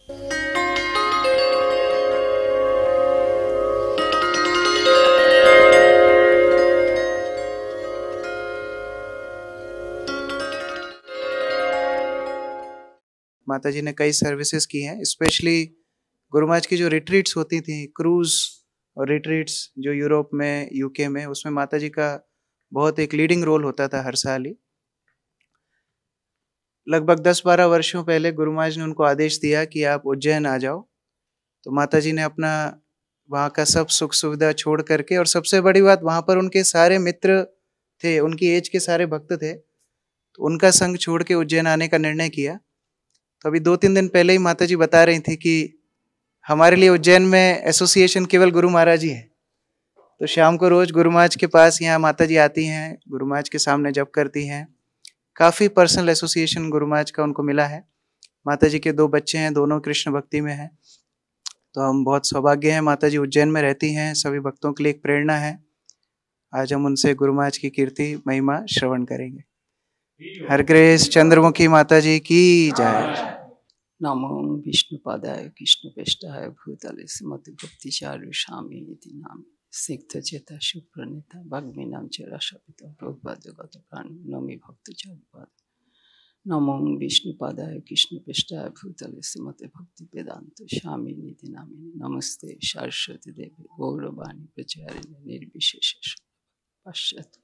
माता जी ने कई सर्विसेज की हैं, स्पेशली गुरु महाराज की जो रिट्रीट्स होती थी, क्रूज और रिट्रीट्स जो यूरोप में, यूके में, उसमें माता जी का बहुत एक लीडिंग रोल होता था हर साल ही। लगभग 10-12 वर्षों पहले गुरु महाराज ने उनको आदेश दिया कि आप उज्जैन आ जाओ। तो माता जी ने अपना वहाँ का सब सुख सुविधा छोड़ करके, और सबसे बड़ी बात वहाँ पर उनके सारे मित्र थे, उनकी एज के सारे भक्त थे, तो उनका संग छोड़ के उज्जैन आने का निर्णय किया। तो अभी 2-3 दिन पहले ही माता जी बता रही थी कि हमारे लिए उज्जैन में एसोसिएशन केवल गुरु महाराज ही है। तो शाम को रोज गुरु महाराज के पास यहाँ माता जी आती हैं, गुरु महाराज के सामने जप करती हैं। काफ़ी पर्सनल एसोसिएशन गुरु महाराज का उनको मिला है। माता जी के 2 बच्चे हैं, दोनों कृष्ण भक्ति में हैं। तो हम बहुत सौभाग्य हैं, माता जी उज्जैन में रहती हैं, सभी भक्तों के लिए एक प्रेरणा है। आज हम उनसे गुरु महाराज की कीर्ति महिमा श्रवण करेंगे। हर कृष्ण चंद्रमुखी माता जी की जय। नमो विष्णुपादाय कृष्णपेष्टाय भूतले श्रीमति भक्तिचार्य स्वामी इति नाम सिक्त चेता सुप्रणीता भग्मीनाम च रसपिता प्रभुपाद जगत प्राण नमि भक्तचार्य। नमो विष्णुपादाय कृष्णपेष्टाय भूतले श्रीमते भक्ति वेदांत स्वामी निधि नामिने नमस्ते सरस्वती देवी गौरवाणी प्रचारिणे निर्विशेष पश्चात्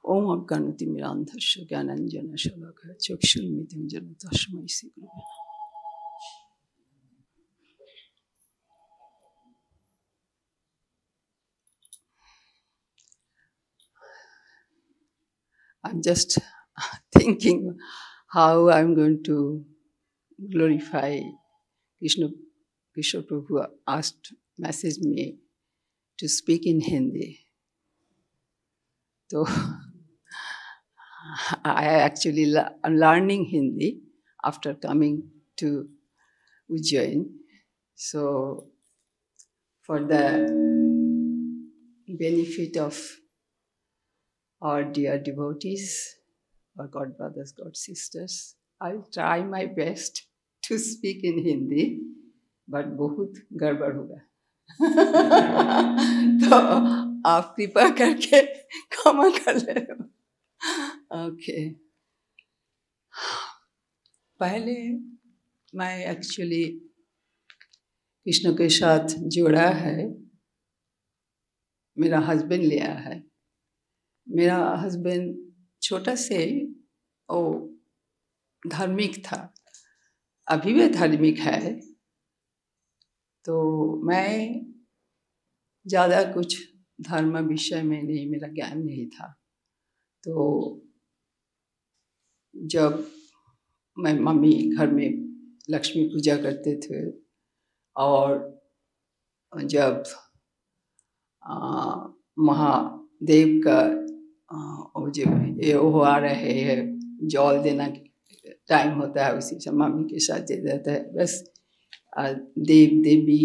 ओम अज्ञानतिमिरान्धस्य ज्ञानाञ्जनशलाकया चक्षुर्मिलितं येन तस्मै श्री गुरवे नमः। I'm just thinking how I'm going to glorify Krishna. Krishna Prabhu asked, messaged me to speak in Hindi. So I actually am learning Hindi after coming to Ujjain. So for the benefit of our dear devotees, our God brothers, God sisters, I'll try my best to speak in Hindi, but बहुत गड़बड़ होगा। तो आप कृपा करके क्षमा कर ले। ओके, पहले मैं एक्चुअली कृष्ण के साथ जुड़ा है, मेरा हस्बैंड लिया है। मेरा हस्बैंड छोटा से वो धार्मिक था, अभी भी धार्मिक है। तो मैं ज़्यादा कुछ धर्म विषय में नहीं, मेरा ज्ञान नहीं था। तो जब मैं मम्मी घर में लक्ष्मी पूजा करते थे, और जब महादेव का वो आ रहे हैं, जल देना टाइम होता है, उसी समय मम्मी के साथ दे देता है। बस देव देवी,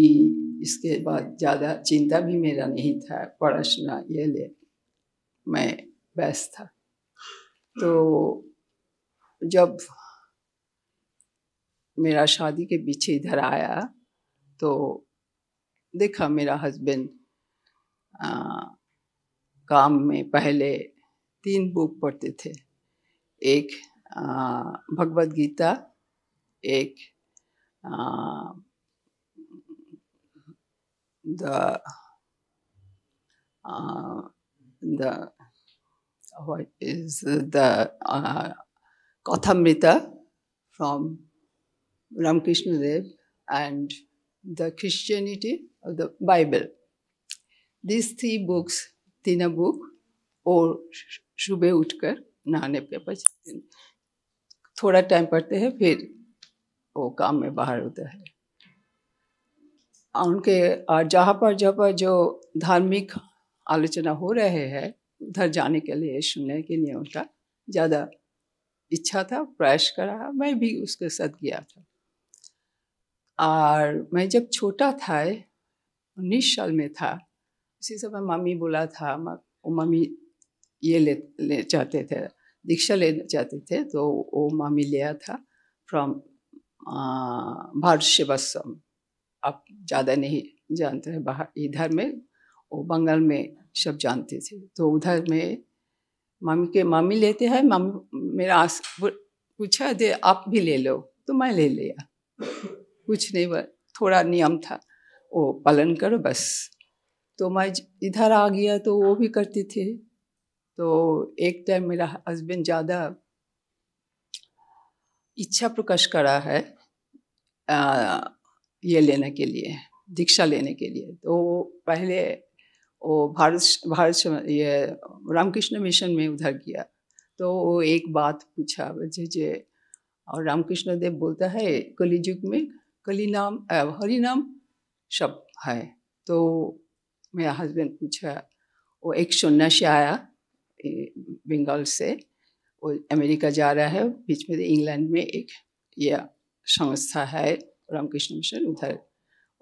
इसके बाद ज़्यादा चिंता भी मेरा नहीं था, पढ़ाशुना ये ले मैं व्यस्त था। तो जब मेरा शादी के पीछे इधर आया तो देखा मेरा हस्बैंड काम में पहले 3 बुक पढ़ते थे, एक भगवद गीता, एक what is the Kathamrita from Ramakrishna Dev, and the Christianity of the Bible. These 3 books, 3 book, और सुबह उठकर नहाने के बाद थोड़ा टाइम पढ़ते हैं, फिर वो काम में बाहर होता है। उनके जहाँ पर जो धार्मिक आलोचना हो रहे हैं उधर जाने के लिए, सुनने के लिए उनका ज़्यादा इच्छा था, प्रयास करा, मैं भी उसके साथ गया था। और मैं जब छोटा था, 19 साल में था, उसी समय मम्मी बोला था, मम्मी ये ले चाहते थे, दीक्षा लेना चाहते थे, तो वो मम्मी लिया था फ्रॉम भारत सेवाश्रम, आप ज़्यादा नहीं जानते हैं, बाहर इधर में वो बंगाल में सब जानते थे। तो उधर में मामी लेते हैं, मामी मेरा पूछा दे आप भी ले लो, तो मैं ले लिया। कुछ नहीं, थोड़ा नियम था, वो पालन करो बस। तो मैं इधर आ गया तो वो भी करते थे। तो एक टाइम मेरा हस्बैंड ज़्यादा इच्छा प्रकाश करा है ये लेने के लिए, दीक्षा लेने के लिए। तो पहले वो भारत ये रामकृष्ण मिशन में उधर गया। तो वो एक बात पूछा जे, और रामकृष्ण देव बोलता है कलियुग में कली नाम हरि नाम सब है। तो मेरा हस्बैंड पूछा, वो एक सन्यासी आया बंगाल से, वो अमेरिका जा रहा है, बीच में इंग्लैंड में एक यह संस्था है रामकृष्ण मिशन, उधर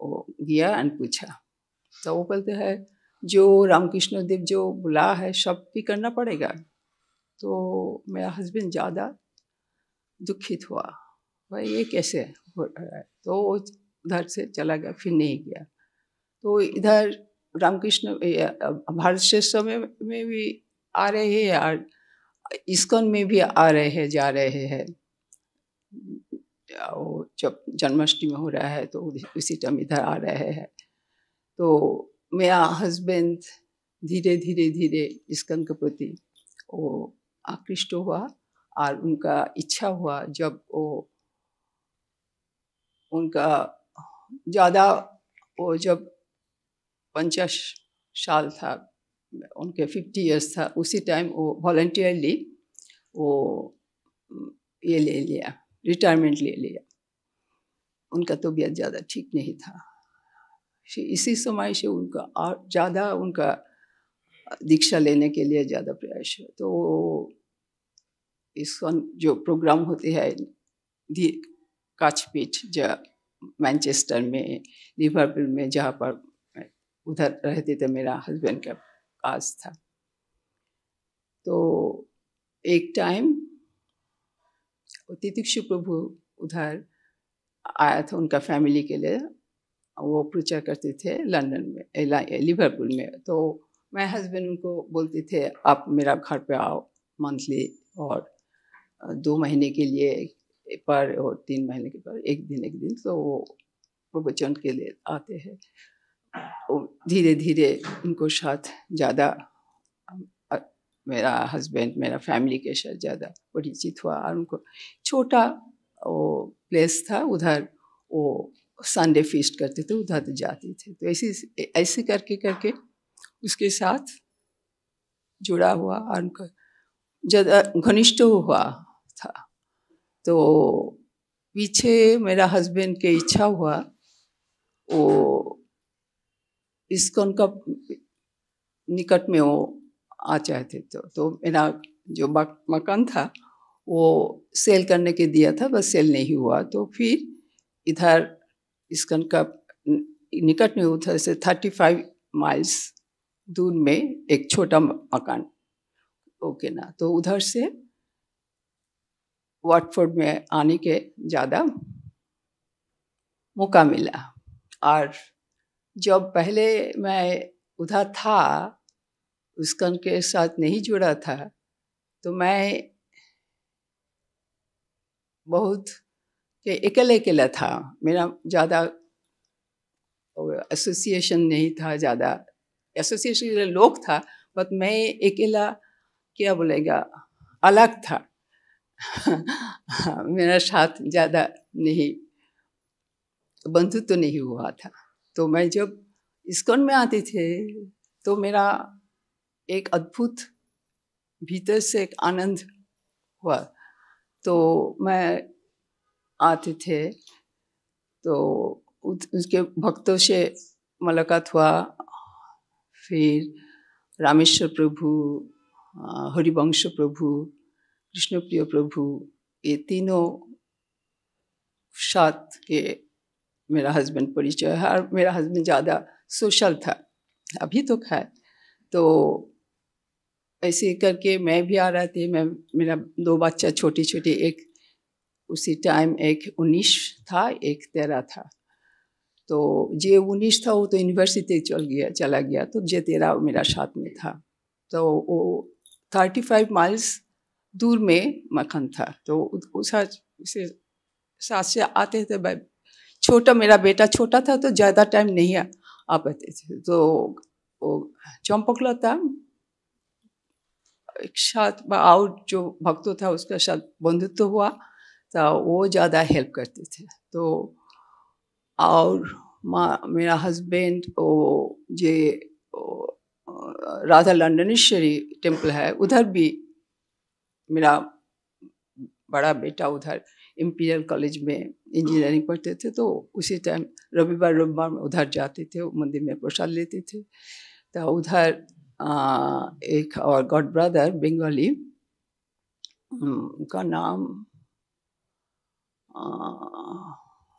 वो गया एंड पूछा। तो वो बोलते हैं जो रामकृष्ण देव जो बुला है सब भी करना पड़ेगा। तो मेरा हस्बैंड ज़्यादा दुखित हुआ, भाई ये कैसे हो रहा है। तो उधर से चला गया, फिर नहीं गया। तो इधर रामकृष्ण भारत श्रेष्ठ में भी आ रहे हैं और इस्कॉन में भी आ रहे हैं, जा रहे हैं। जब जन्माष्टमी हो रहा है तो उसी टाइम इधर आ रहे हैं। तो मेरा हस्बैंड धीरे धीरे धीरे इस्कॉन के प्रति वो आकृष्ट हुआ और उनका इच्छा हुआ। जब वो उनका ज़्यादा वो जब 50 साल था, उनके 50 इयर्स था, उसी टाइम वो वॉलंटियरली वो ये ले लिया, रिटायरमेंट ले लिया। उनका तबीयत ज़्यादा ठीक नहीं था। इसी समय से उनका और ज़्यादा उनका दीक्षा लेने के लिए ज़्यादा प्रयास है। तो इसका जो प्रोग्राम होते हैं काचपीठ, जो मैनचेस्टर में, लिवरपूल में, जहाँ पर उधर रहते थे, मेरा हस्बैंड का पास था। तो एक टाइम तितिक्षु प्रभु उधर आया था उनका फैमिली के लिए, वो प्रचार करते थे लंदन में, लिवरपूल में। तो मैं हस्बैंड उनको बोलते थे आप मेरा घर पे आओ मंथली, और 2 महीने के लिए पर और 3 महीने के पर एक दिन। तो वो प्रवचन के लिए आते हैं। धीरे धीरे उनको साथ ज़्यादा मेरा हस्बैंड मेरा फैमिली के साथ ज़्यादा परिचित हुआ। और उनको छोटा वो प्लेस था, उधर वो संडे फीस्ट करते थे, उधर तो जाते थे। तो ऐसे करके उसके साथ जुड़ा हुआ और उनका ज़्यादा घनिष्ठ हुआ था। तो पीछे मेरा हस्बैंड के इच्छा हुआ वो इस्कॉन का निकट में वो आ चाहते थे। तो मेरा जो मकान था वो सेल करने के दिया था, बस सेल नहीं हुआ। तो फिर इधर इस्कॉन का निकट में उधर से 35 माइल्स दूर में एक छोटा मकान ओके ना, तो उधर से वाटफोर्ड में आने के ज़्यादा मौका मिला। और जब पहले मैं उधर था, इस्कॉन के साथ नहीं जुड़ा था, तो मैं बहुत अकेला था। मेरा ज़्यादा एसोसिएशन नहीं था, ज़्यादा एसोसिएशन लोग था, बट मैं अकेला क्या बोलेगा अलग था। मेरा साथ ज़्यादा नहीं बंधुत्व तो नहीं हुआ था। तो मैं जब इस्कॉन में आते थे तो मेरा एक अद्भुत भीतर से एक आनंद हुआ। तो मैं आते थे तो उसके भक्तों से मुलाकात हुआ। फिर रामेश्वर प्रभु, हरिवंश प्रभु, कृष्णप्रिय प्रभु, ये तीनों साथ के मेरा हस्बैंड परिचय है। और मेरा हस्बैंड ज़्यादा सोशल था, अभी तो है। तो ऐसे करके मैं भी आ रहा थी। मेरा 2 बच्चा छोटे छोटे, एक उसी टाइम एक 19 था, एक 13 था। तो जे 19 था वो तो यूनिवर्सिटी चला गया, तो जे 13 मेरा साथ में था। तो वो 35 माइल्स दूर में मखन था, तो उसे साथ से आते थे। छोटा मेरा बेटा छोटा था तो ज़्यादा टाइम नहीं आ पाते थे। तो वो चंपकला था, एक साथ और जो भक्तों था उसके साथ बंधुत्व हुआ, तो वो ज़्यादा हेल्प करते थे। तो और मेरा हस्बैंड वो जे राधा लंडनेश्वरी टेम्पल है, उधर भी मेरा बड़ा बेटा उधर इंपीरियल कॉलेज में इंजीनियरिंग पढ़ते थे। तो उसी टाइम रविवार में उधर जाते थे, मंदिर में प्रसाद लेते थे। तो उधर एक और गॉड ब्रदर बंगाली, उनका नाम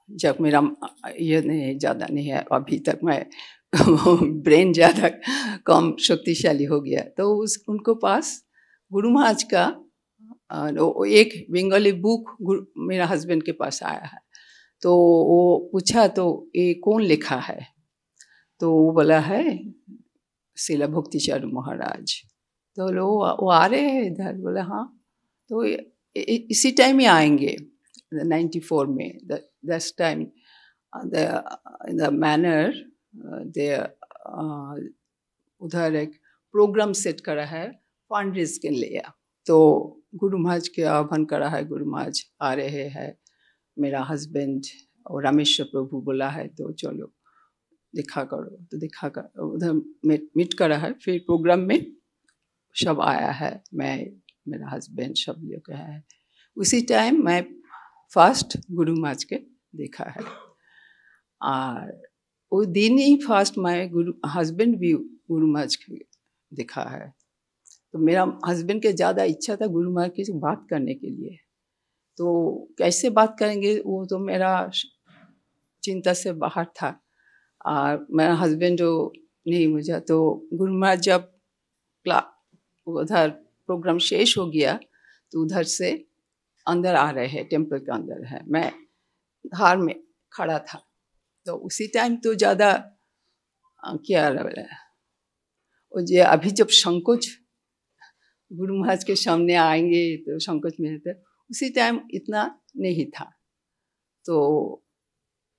जब मेरा ये नहीं ज़्यादा नहीं है अभी तक, मैं ब्रेन ज़्यादा कम शक्तिशाली हो गया। तो उनको पास गुरु महाराज का एक बंगाली बुक मेरा हस्बैंड के पास आया है। तो वो पूछा तो ये कौन लिखा है, तो वो बोला है शिला भक्तिचार्य महाराज। तो लोग वो आ रहे हैं इधर, बोला हाँ। तो इसी टाइम ही आएंगे 94 में। That time the manner they उधर एक प्रोग्राम सेट करा है फंड रेज के लिए। तो गुरु महाराज के आह्वान करा है, गुरु महाराज आ रहे हैं। मेरा हस्बैंड और रामेश्वर प्रभु बोला है तो चलो दिखा करो, तो दिखा कर उधर मीट करा है। फिर प्रोग्राम में सब आया है, मैं मेरा हस्बैंड सब लोग आया है। उसी टाइम मैं फर्स्ट गुरु महाराज के देखा है, और वो दिन ही फर्स्ट मैं गुरु हस्बैंड भी गुरु महाराज के देखा है। तो मेरा हस्बैंड के ज़्यादा इच्छा था गुरु महाराज की बात करने के लिए। तो कैसे बात करेंगे वो तो मेरा चिंता से बाहर था। और मेरा हस्बैंड जो नहीं मुझे, तो गुरु महाराज जब उधर प्रोग्राम शेष हो गया तो उधर से अंदर आ रहे हैं, टेम्पल के अंदर है, मैं धार में खड़ा था। तो उसी टाइम तो ज़्यादा क्या रहा वो जे अभी जब संकोच गुरु महाराज के सामने आएंगे तो संकोच में रहते, उसी टाइम इतना नहीं था। तो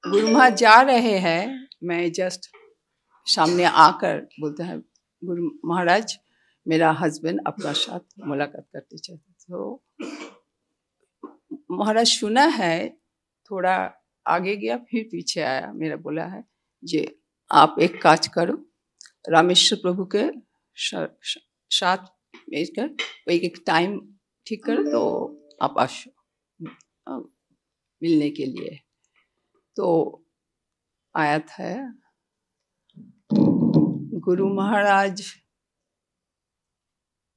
गुरु महाराज जा रहे हैं, मैं जस्ट सामने आकर बोलते हैं गुरु महाराज मेरा हस्बैंड आपका साथ मुलाकात करते चाहते। तो महाराज सुना है, थोड़ा आगे गया, फिर पीछे आया, मेरा बोला है जे आप एक काज करो, रामेश्वर प्रभु के साथ मिलकर एक टाइम ठीक करो तो आप आशो मिलने के लिए। तो आया था गुरु महाराज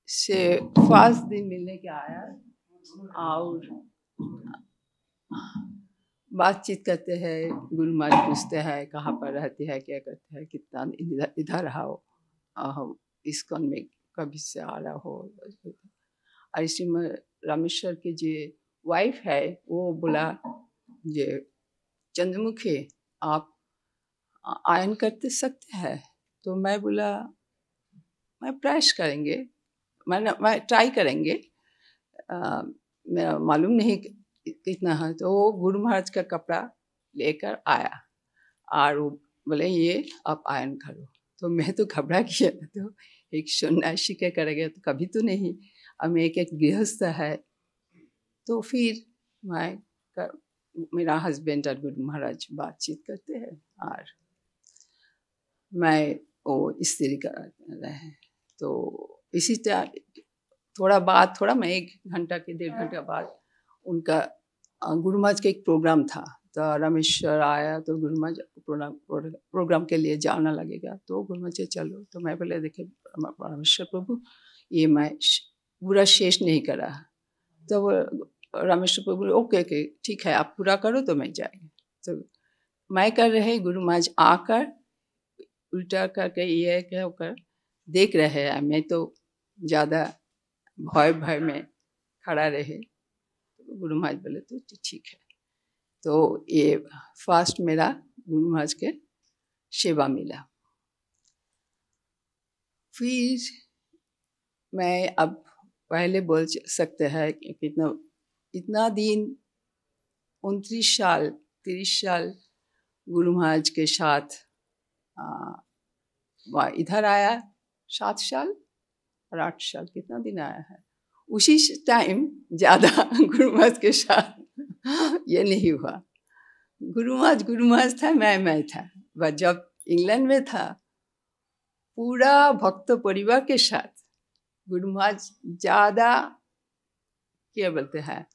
से फर्स्ट दिन मिलने के आया, और बातचीत करते हैं। गुरु महाराज पूछते हैं कहाँ पर रहती है, क्या करते हैं, कितना इधर आओ, इस्कॉन में कभी से आ रहा हो। और इसी में रामेश्वर की जो वाइफ है वो बोला जे चंद्रमुखी आप आयन करते सकते हैं। तो मैं बोला मैं प्रयास करेंगे, मैं ट्राई करेंगे, मेरा मालूम नहीं कितना है। तो वो गुरु महाराज का कपड़ा लेकर आया और वो बोले ये आप आयन करो। तो मैं तो घबरा गया, तो एक सन्यासी के करेगा तो कभी तो नहीं, अब मैं एक गृहस्थ है। तो फिर मेरा हस्बैंड और गुरु महाराज बातचीत करते हैं, और मैं वो स्त्री कर रहे। तो इसी तरह थोड़ा मैं 1 घंटा के 1.5 घंटा बाद उनका गुरु महाराज का एक प्रोग्राम था। तो रामेश्वर आया तो गुरु महाराज प्रोग्राम के लिए जाना लगेगा, तो गुरु महाराज चलो। तो मैं बोले देखिए रामेश्वर प्रभु ये मैं पूरा शेष नहीं करा। तो रामेश्वर प्रभु ओके ठीक है आप पूरा करो तो मैं जाएंगे। तो मैं कर रहे, गुरु महाराज आकर उल्टा करके ये क्या होकर देख रहे हैं। मैं तो ज़्यादा भय में खड़ा रहे। तो गुरु महाराज बोले तो ठीक है। तो ये फर्स्ट मेरा गुरु महाराज के सेवा मिला। फिर मैं अब पहले बोल सकते हैं कि इतना दिन 29 साल 30 साल गुरु महाराज के साथ इधर आया, 7 साल और 8 साल, कितना दिन आया है। उसी टाइम ज़्यादा गुरु महाराज के साथ ये नहीं हुआ। गुरु महाराज था, मैं था। बस जब इंग्लैंड में था, पूरा भक्त परिवार के साथ गुरु महाराज ज़्यादा क्या बोलते हैं,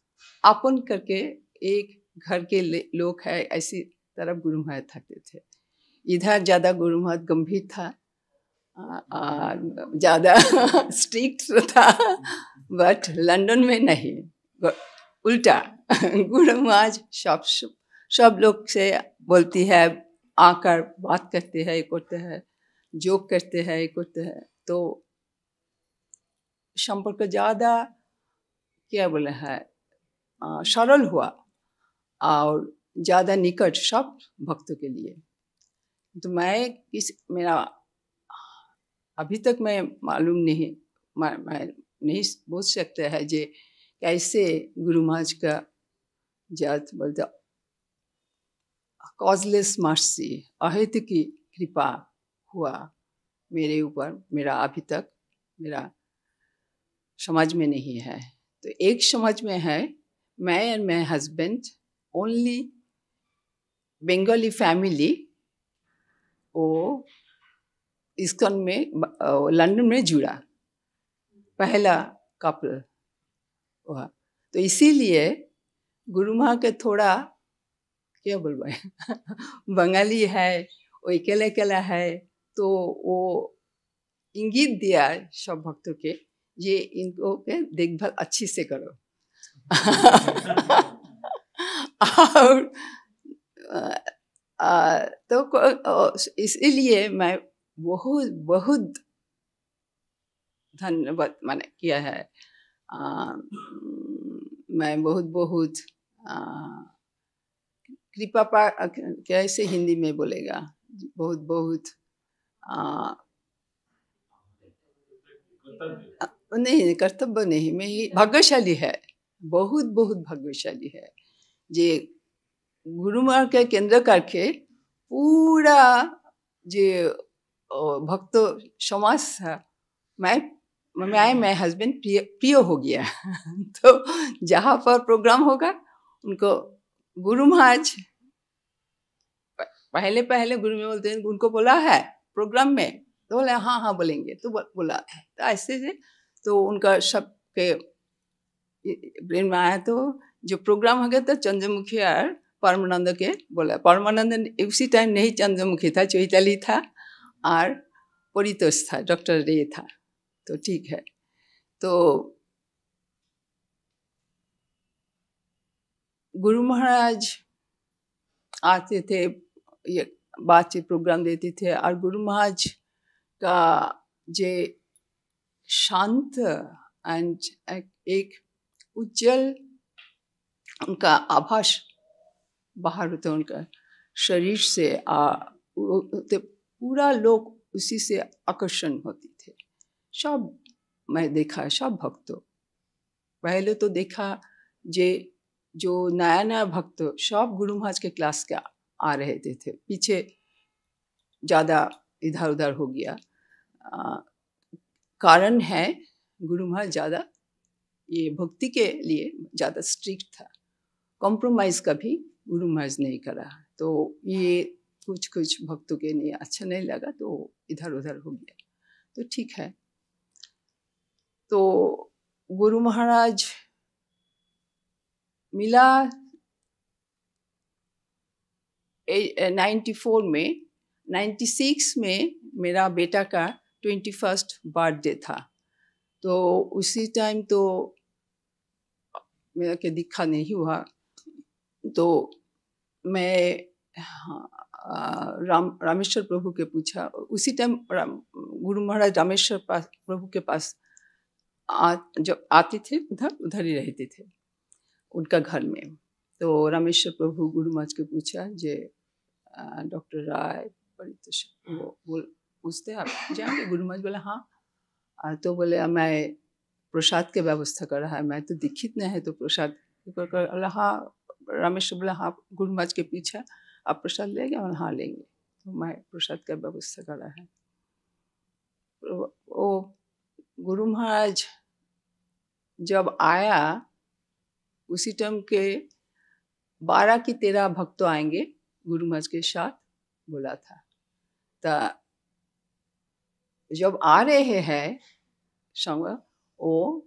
अपन करके एक घर के लोग हैं, ऐसी तरफ गुरु महाराज थकते थे। इधर ज़्यादा गुरु महाराज गंभीर था, ज़्यादा स्ट्रिक्ट था, बट लंदन में नहीं, उल्टा गुरु महाराज सब लोग से बोलती है, आकर बात करते हैं, करते हैं, जोक करते हैं, करते हैं। तो संपर्क ज़्यादा क्या बोले है, सरल हुआ और ज़्यादा निकट सब भक्तों के लिए। तो मेरा अभी तक मैं मालूम नहीं, मैं नहीं बोल सकता है जे कैसे गुरु महाराज का जात बोलते कॉजलेस मर्सी, अहित की कृपा हुआ मेरे ऊपर। मेरा अभी तक मेरा समझ में नहीं है। तो एक समझ में है, मैं and my husband only Bengali family वो इस्कॉन में लंदन में जुड़ा, पहला कपल हुआ। तो इसीलिए गुरु महाराज के थोड़ा क्या बोलबे बंगाली है, वो अकेला है, तो वो इंगित दिया सब भक्तों के, ये इनको के देखभाल अच्छी से करो। और तो इसलिए मैं बहुत धन्यवाद माने किया है। मैं बहुत कृपा कैसे हिंदी में बोलेगा, बहुत नहीं, कर्तव्य नहीं, मैं भाग्यशाली है, बहुत भाग्यशाली है जे गुरु महाराज के केंद्र करके पूरा जो भक्त समाज था, मैं हस्बैंड प्रिय हो गया। तो जहाँ पर प्रोग्राम होगा उनको गुरु महाराज पहले गुरु में बोलते हैं, उनको बोला है प्रोग्राम में, तो बोले हाँ बोलेंगे, तो बोला है। तो ऐसे से तो उनका सबके ब्रेन में आया। तो जो प्रोग्राम हो गया तो चंद्रमुखी और परमानंद के बोला। परमानंद उसी टाइम नहीं चंद्रमुखी था, चैताली था और परितोष था, डॉक्टर रे था। तो ठीक है। तो गुरु महाराज आते थे, ये बातचीत प्रोग्राम देते थे, और गुरु महाराज का जे शांत एंड एक उज्जवल उनका आभास बाहर होता, उनका शरीर से पूरा लोग उसी से आकर्षण होते थे। सब मैं देखा, सब भक्तों पहले तो देखा जो नया भक्त सब गुरु महाराज के क्लास का आ रहे थे, पीछे ज़्यादा इधर उधर हो गया। कारण है गुरु महाराज ज़्यादा ये भक्ति के लिए ज़्यादा स्ट्रिक्ट था, कॉम्प्रोमाइज़ कभी गुरु महाराज नहीं करा। तो ये कुछ भक्तों के लिए अच्छा नहीं लगा, तो इधर उधर हो गया। तो ठीक है। तो गुरु महाराज मिला 94 में, 96 में मेरा बेटा का 21st बर्थडे था। तो उसी टाइम तो मेरा के दिखा नहीं हुआ। तो मैं रामेश्वर प्रभु के पूछा, उसी टाइम गुरु महाराज रामेश्वर प्रभु के पास जब आते थे, उधर ही रहते थे। उनका घर में। तो रामेश्वर प्रभु गुरु महाराज को पूछा जे डॉक्टर राय वो पूछते आप जाएंगे? गुरु महाराज बोला हाँ। तो बोले मैं प्रसाद के व्यवस्था कर रहा है, मैं तो दीक्षित नहीं है तो प्रसाद कर। हाँ। रामेश्वर बोला हाँ गुरु महाराज के पीछे आप प्रसाद लेंगे? हाँ लेंगे। तो मैं प्रसाद का व्यवस्था कर रहा है। वो गुरु महाराज जब आया उसी टाइम के 12 की 13 भक्त आएंगे गुरु महाराज के साथ बोला था। तो जब आ रहे हैं संग वो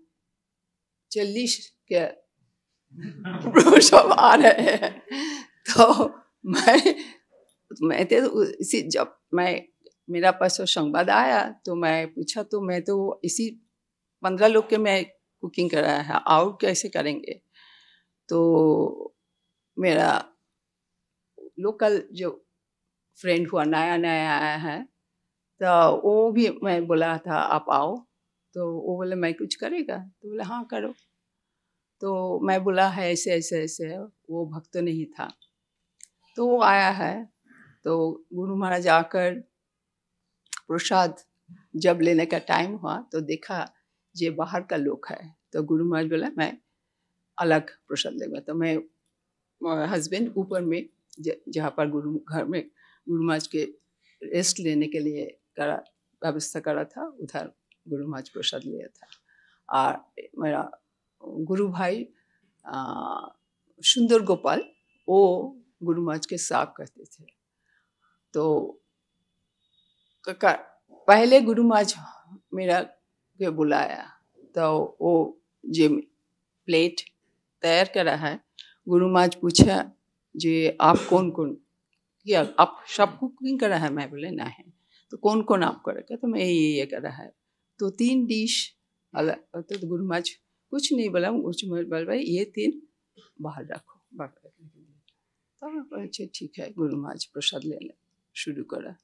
40 के सब आ रहे हैं। तो मैं तो इसी जब मैं मेरा पास संवाद आया तो मैं पूछा, तो मैं तो इसी 15 लोग के मैं कुकिंग कर रहा है, और कैसे करेंगे? तो मेरा लोकल जो फ्रेंड हुआ नया नया आया है तो वो भी मैं बोला था आप आओ। तो वो बोले मैं कुछ करेगा? तो बोले हाँ करो। तो मैं बोला है ऐसे ऐसे ऐसे, वो भक्त नहीं था। तो वो आया है तो गुरु महाराज आकर प्रसाद जब लेने का टाइम हुआ तो देखा ये बाहर का लोग है। तो गुरु महाराज बोला मैं अलग प्रसाद लेगा। तो मैं हस्बैंड ऊपर में जहाँ पर गुरु घर में गुरु महाराज के रेस्ट लेने के लिए करा व्यवस्था करा था, उधर गुरु महाराज प्रसाद लिया था। और मेरा गुरु भाई सुंदर गोपाल वो गुरु महाराज के साथ करते थे। तो पहले गुरु महाराज मेरा के बुलाया तो वो जो प्लेट तैयार करा है, गुरु महाराज पूछा जे आप कौन कौन किया, आप सब कुकिंग करा है? मैं बोले नहीं। तो कौन कौन आप करेगा? तो मैं ये करा है। तो 3 डिश अलग। तो गुरु महाराज कुछ नहीं बोला, कुछ बोल भाई ये 3 बाहर रखो बाहर रखने के लिए। तो अच्छा ठीक है, गुरु महाराज प्रसाद लेने शुरू करा।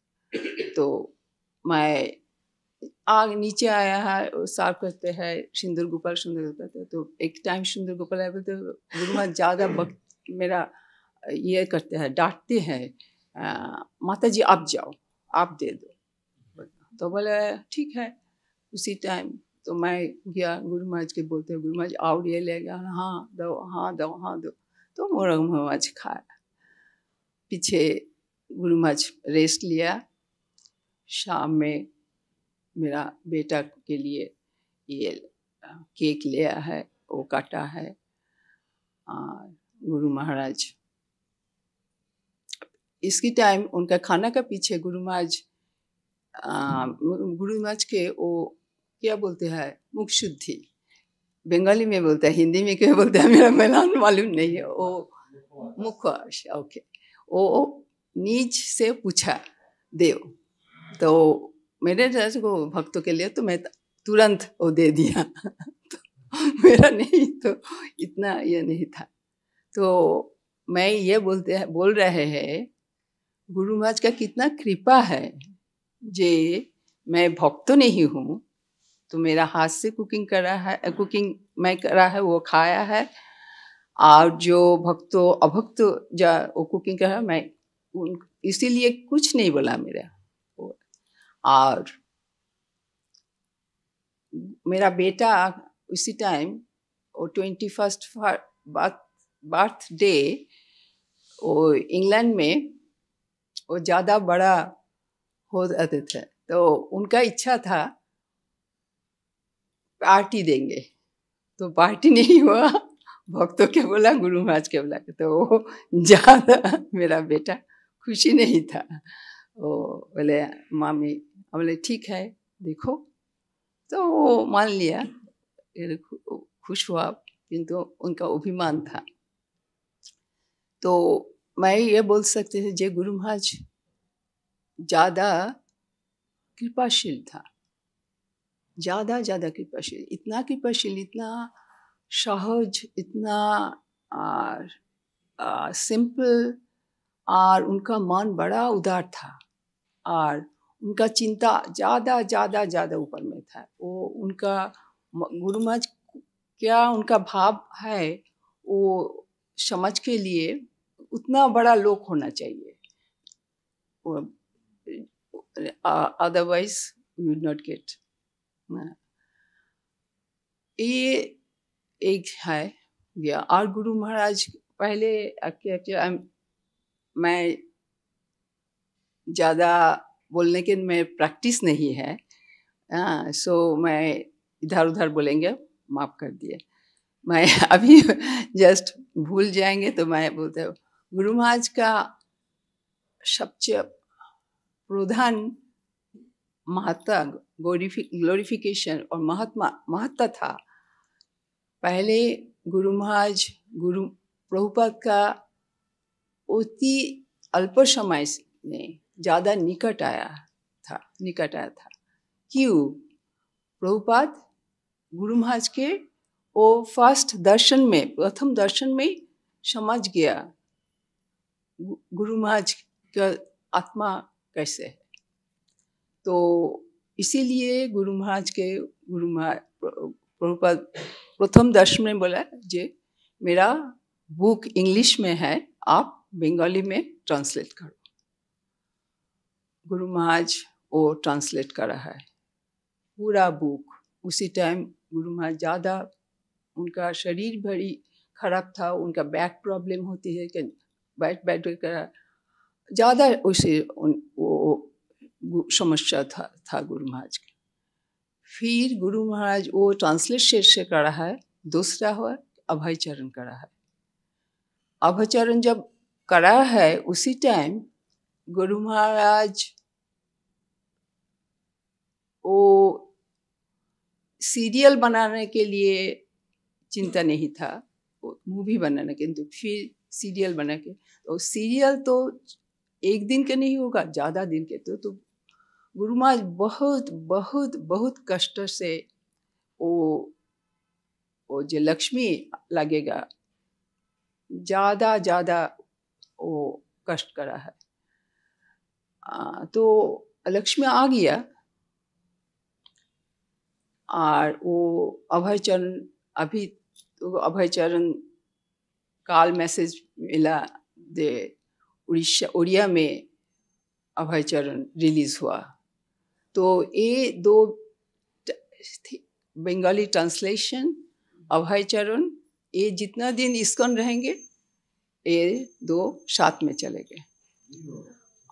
तो मैं आग नीचे आया है, साफ करते हैं सुंदर गोपाल तो एक टाइम सुंदर गोपाल आए तो गुरु महाराज ज़्यादा वक्त मेरा ये करते हैं, डांटते हैं, माता जी आप जाओ आप दे दो। तो बोले ठीक है। उसी टाइम तो मैं गया गुरु महाराज के बोलते हैं गुरु महाराज और ये ले गया, हाँ दो हाँ दो हाँ दो। तो मोरा महाराज खाया। पीछे गुरु महाराज रेस्ट लिया। शाम में मेरा बेटा के लिए ये केक लिया है, वो काटा है। गुरु महाराज इसकी टाइम उनका खाना का पीछे गुरु महाराज के वो क्या बोलते हैं मुख शुद्धि, बंगाली में बोलते हैं, हिंदी में क्या बोलते हैं मेरा मैलान मालूम नहीं है। वो मुख ओके, वो नीच से पूछा देव। तो मेरे जैसे को भक्तों के लिए तो मैं तुरंत वो दे दिया। तो मेरा नहीं तो इतना ये नहीं था। तो मैं ये बोल रहे हैं गुरु महाराज का कितना कृपा है जे मैं भक्त नहीं हूँ तो मेरा हाथ से कुकिंग करा है, कुकिंग मैं करा है वो खाया है। और जो भक्तों अभक्त वो कुकिंग करा मैं इसीलिए कुछ नहीं बोला मेरा। और मेरा बेटा उसी टाइम वो 21st बर्थडे वो इंग्लैंड में वो ज़्यादा बड़ा हो जाते थे तो उनका इच्छा था पार्टी देंगे। तो पार्टी नहीं हुआ, भक्तों के बोला गुरु महाराज के बोला। तो ज़्यादा मेरा बेटा खुशी नहीं था। वो बोले मामी, बोले ठीक है देखो। तो वो मान लिया, खुश हुआ, किंतु उनका अभिमान था। तो मैं ये बोल सकते थे जे गुरु महाराज ज़्यादा कृपाशील था, ज़्यादा कृपाशील, इतना कृपाशील, इतना सहज, इतना सिंपल। और उनका मन बड़ा उदार था और उनका चिंता ज़्यादा ऊपर में था। वो उनका गुरु महाराज क्या उनका भाव है वो समझ के लिए उतना बड़ा लोग होना चाहिए, otherwise you will not gate. ये एक है गया। और गुरु महाराज पहले मैं ज़्यादा बोलने के में प्रैक्टिस नहीं है, सो मैं इधर उधर बोलेंगे, माफ़ कर दिए। मैं अभी जस्ट भूल जाएंगे तो मैं बोलते हूँ, गुरु महाराज का सबसे प्रधान महत्ता ग्लोरिफिकेशन और महत्ता था। पहले गुरु महाराज गुरु प्रभुपाद का अति अल्प समय में ज़्यादा निकट आया था। क्यों? प्रभुपाद गुरु महाराज के वो प्रथम दर्शन में समझ गया गुरु महाराज का आत्मा कैसे है। तो इसीलिए गुरु महाराज प्रभुपाद प्रथम दर्शन में बोला, जे मेरा बुक इंग्लिश में है, आप बंगाली में ट्रांसलेट करो। गुरु महाराज वो ट्रांसलेट करा है पूरा बुक। उसी टाइम गुरु महाराज ज़्यादा, उनका शरीर बड़ी खराब था, उनका बैक प्रॉब्लम होती है कि बैठ कर ज़्यादा उसे वो समस्या था गुरु महाराज के। फिर गुरु महाराज वो ट्रांसलेशन से करा है। दूसरा हुआ अभय चरण करा है। अभय चरण जब करा है उसी टाइम गुरु महाराज वो सीरियल बनाने के लिए चिंता नहीं था, मूवी बनाने के, तो फिर सीरियल बना के, तो सीरियल तो एक दिन के नहीं होगा, ज़्यादा दिन के। तो गुरु महाराज बहुत बहुत बहुत कष्ट से वो जो लक्ष्मी लगेगा ज़्यादा वो कष्ट करा है। तो लक्ष्मी आ गया और वो अभय चरण, अभी तो अभय चरण काल मैसेज मिला दे उड़िया में अभय चरण रिलीज हुआ। तो ये दो बंगाली ट्रांसलेशन अभय चरण, ये जितना दिन इस्कॉन रहेंगे ये दो साथ में चले गए।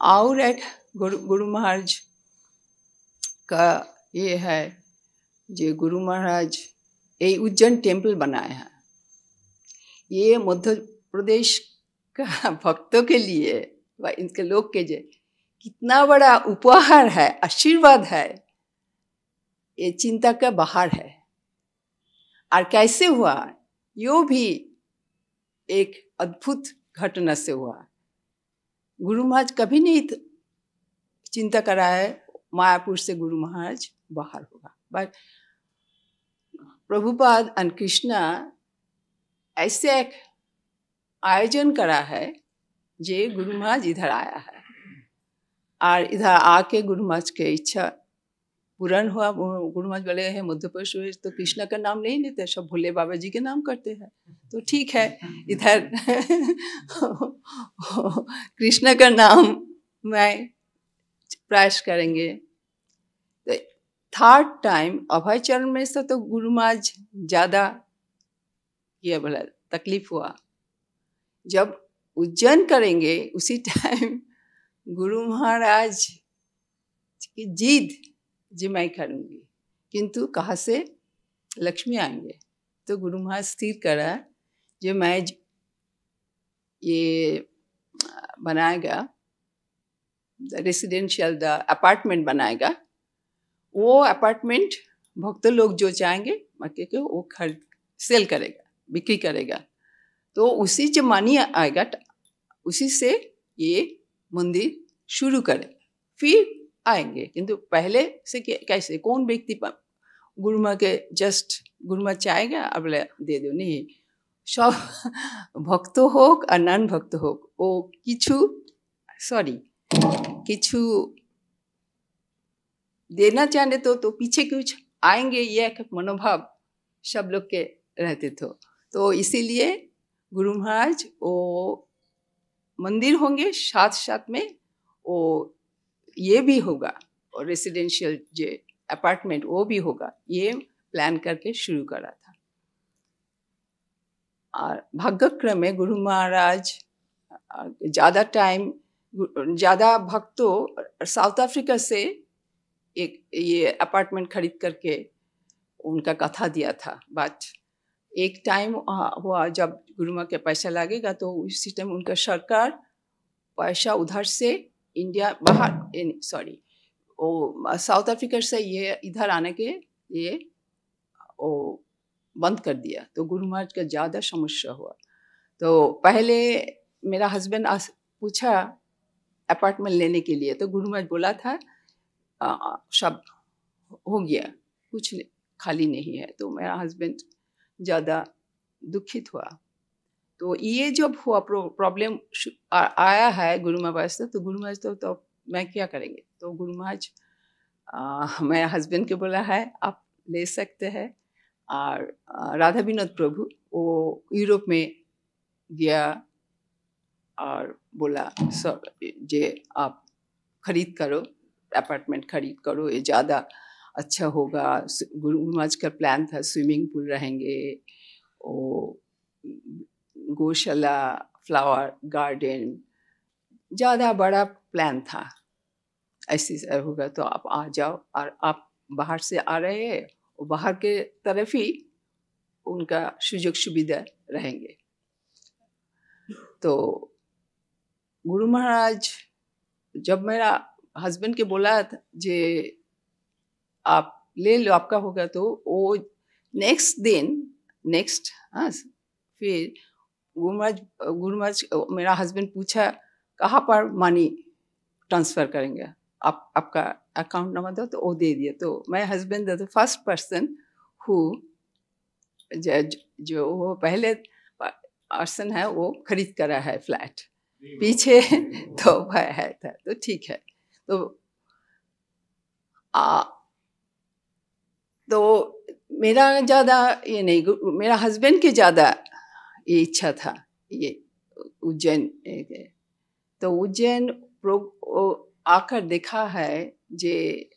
और एक गुरु महाराज का ये है, जो गुरु महाराज ये उज्जैन टेम्पल बनाया है। ये मध्य प्रदेश का भक्तों के लिए व इनके लोग के लिए कितना बड़ा उपहार है, आशीर्वाद है, ये चिंता का बाहर है। और कैसे हुआ, यो भी एक अद्भुत घटना से हुआ। गुरु महाराज कभी नहीं चिंता करा है मायापुर से गुरु महाराज बाहर होगा, बट प्रभुपाद और कृष्णा ऐसे एक आयोजन करा है जे गुरु महाराज इधर आया है। और इधर आके गुरु महाराज के इच्छा पूर्ण हुआ। गुरु महाराज बोले हैं मध्य प्रदेश तो कृष्णा का नाम नहीं लेते, सब भोले बाबा जी के नाम करते हैं। तो ठीक है, इधर कृष्णा का नाम मैं प्रयास करेंगे। तो थर्ड टाइम अभय चरण में से तो गुरु महाराज ज़्यादा ये बोला तकलीफ हुआ। जब उज्जैन करेंगे उसी टाइम गुरु महाराज की जिद जी मैं करूँगी, किंतु कहाँ से लक्ष्मी आएंगे। तो गुरु महाराज स्थिर करा जो मैं ये बनाएगा रेसिडेंशियल अपार्टमेंट बनाएगा, वो अपार्टमेंट भक्त लोग जो चाहेंगे मक्के के वो खरीद सेल करेगा, बिक्री करेगा। तो उसी जो मनी आएगा उसी से ये मंदिर शुरू करेगा, फिर आएंगे। किंतु पहले से कैसे कौन व्यक्ति गुरु माँ के जस्ट गुरु माँ चाहेगा अब दे दो, नहीं। सब भक्त होक और नन भक्त होक वो किछु देना चाहते तो पीछे कुछ आएंगे, ये एक मनोभाव सब लोग के रहते थे। तो इसीलिए गुरु महाराज वो मंदिर होंगे, साथ साथ में वो ये भी होगा, और रेसिडेंशियल जो अपार्टमेंट वो भी होगा, ये प्लान करके शुरू करा था। और भाग्यक्रम में गुरु महाराज ज़्यादा भक्तों साउथ अफ्रीका से एक ये अपार्टमेंट खरीद करके उनका कथा दिया था। बट एक टाइम हुआ जब गुरु माँ के पैसा लगेगा तो उसी टाइम उनका सरकार पैसा उधर से इंडिया वो साउथ अफ्रीका से ये इधर आने के लिए वो बंद कर दिया। तो गुरु महाराज का ज़्यादा समस्या हुआ। तो पहले मेरा हस्बैंड पूछा अपार्टमेंट लेने के लिए, तो गुरु महाराज बोला था सब हो गया, कुछ खाली नहीं है। तो मेरा हस्बैंड ज़्यादा दुखित हुआ। तो ये जब हुआ प्रॉब्लम आया है गुरु महाराज से, तो गुरु महाराज तो मैं क्या करेंगे। तो गुरु महाराज मेरा हस्बैंड को बोला है आप ले सकते हैं। और राधा विनोद प्रभु वो यूरोप में गया और बोला सब जे आप खरीद करो, अपार्टमेंट खरीद करो, ये ज़्यादा अच्छा होगा। गुरु महाराज का प्लान था स्विमिंग पूल रहेंगे, वो गौशाला, फ्लावर गार्डन, ज़्यादा बड़ा प्लान था। ऐसे होगा तो आप आ जाओ, और आप बाहर से आ रहे हैं, वो बाहर के तरफ ही उनका सुযোগ सुविधा रहेंगे। तो गुरु महाराज जब मेरा हस्बैंड के बोला था जे आप ले लो आपका होगा, तो वो नेक्स्ट फिर गुरु महाराज मेरा हस्बैंड पूछा कहाँ पर मनी ट्रांसफ़र करेंगे, आप आपका अकाउंट नंबर दो, तो वो दे दिया। तो my husband the first person who जो वो पहले पर्सन है वो खरीद करा है फ्लैट पीछे। तो भाई है था, तो ठीक है। तो मेरा ज़्यादा ये नहीं, मेरा हस्बैंड के ज़्यादा ये इच्छा था ये उज्जैन। तो उज्जैन आकर देखा है जे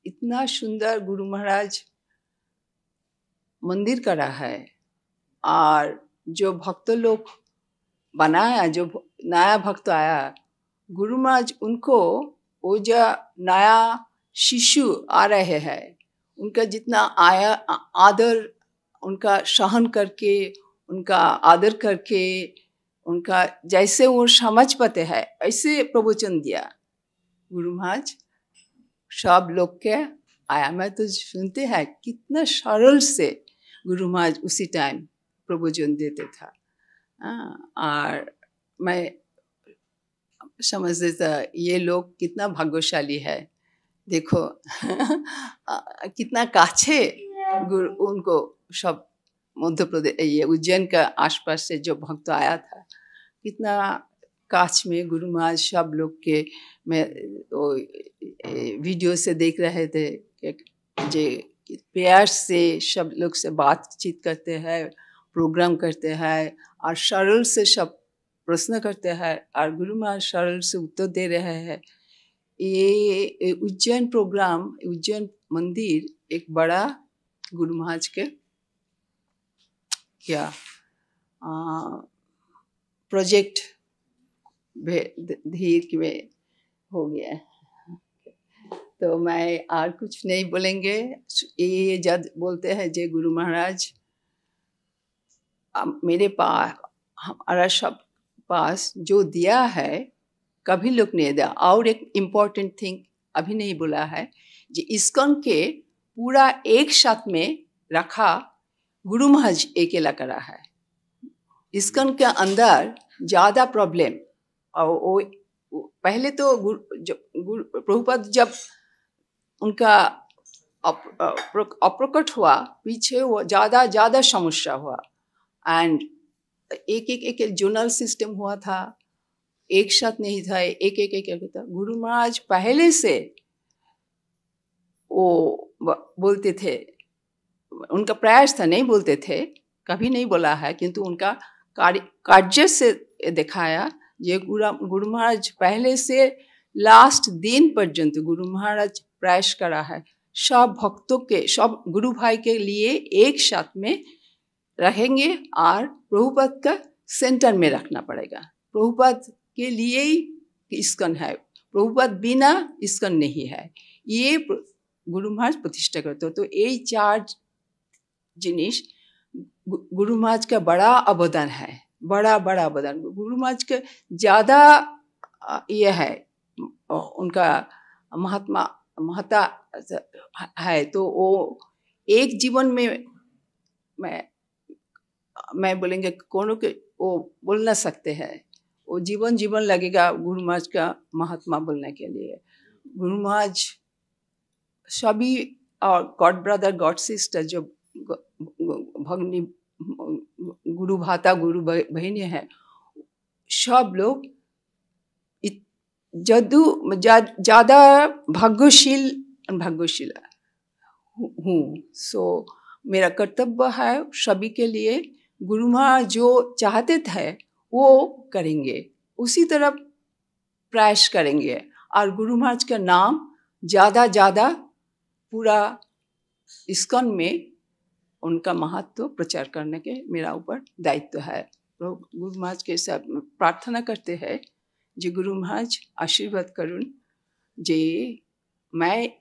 इतना सुंदर गुरु महाराज मंदिर करा है, और जो भक्त लोग बनाया, जो नया भक्त आया, गुरु महाराज उनको वो जो नया शिशु आ रहे हैं उनका जितना आदर, उनका सहन करके, उनका आदर करके, उनका जैसे वो समझ पाते हैं ऐसे प्रवचन दिया गुरु महाराज। सब लोग के आया, मैं तो सुनते हैं कितना सरल से गुरु महाराज उसी टाइम प्रवचन देते था। और मैं समझते था ये लोग कितना भाग्यशाली है, देखो कितना काछे गुरु उनको सब मध्य प्रदेश ये उज्जैन का आसपास से जो भक्त आया था, कितना काछ में गुरु महाराज सब लोग के मैं वीडियो से देख रहे थे जे प्यार से सब लोग से बातचीत करते हैं, प्रोग्राम करते हैं, और सरल से सब प्रश्न करते हैं, और गुरु महाराज सरल से उत्तर दे रहे हैं। ये उज्जैन प्रोग्राम, उज्जैन मंदिर एक बड़ा गुरु महाराज के क्या प्रोजेक्ट धीरे में हो गया। तो मैं और कुछ नहीं बोलेंगे। ये जब बोलते हैं जय गुरु महाराज, मेरे पास हमारा सब पास जो दिया है कभी लोग नहीं दिया। और एक इम्पॉर्टेंट थिंग अभी नहीं बोला है, जो इस्कॉन के पूरा एक साथ में रखा गुरु महाराज अकेला करा है। इस्कॉन के अंदर ज़्यादा प्रॉब्लम, और वो पहले तो प्रभुपाद जब उनका अप्रकट हुआ, पीछे वो ज़्यादा समस्या हुआ, एंड एक जोनल सिस्टम हुआ था, एक साथ नहीं था, एक था। गुरु महाराज पहले से वो बोलते थे, उनका प्रयास था, नहीं बोलते थे, कभी नहीं बोला है, किंतु उनका कार्य से दिखाया। ये गुरु महाराज पहले से लास्ट दिन पर्यंत गुरु महाराज प्रयास करा है सब भक्तों के, सब गुरु भाई के लिए एक साथ में रहेंगे और प्रभुपाद का सेंटर में रखना पड़ेगा। प्रभुपाद के लिए ही इस्कॉन है, प्रभुपाद बिना इस्कॉन नहीं है। ये गुरु महाराज प्रतिष्ठा करते हो। तो ये चार जिनिस गुरु महाराज का बड़ा अवदान है, बड़ा अवदान। गुरु महाराज का ज़्यादा ये है, उनका महत्ता है। तो वो एक जीवन में मैं बोलेंगे कोनो के वो बोल ना सकते हैं, वो जीवन लगेगा गुरु महाराज का महात्मा बोलने के लिए। गुरु महाराज सभी और गॉड ब्रदर गॉड सिस्टर जो भगनी गुरु भाता गुरु बहनी है, सब लोग ज़्यादा भाग्यशील हूँ। सो मेरा कर्तव्य है सभी के लिए, गुरु महाराज जो चाहते थे वो करेंगे, उसी तरह प्रयास करेंगे। और गुरु महाराज का नाम ज़्यादा पूरा इस्कॉन में उनका महत्व प्रचार करने के मेरा ऊपर दायित्व है। तो गुरु महाराज के साथ प्रार्थना करते हैं जी गुरु महाराज आशीर्वाद करूँ जे मैं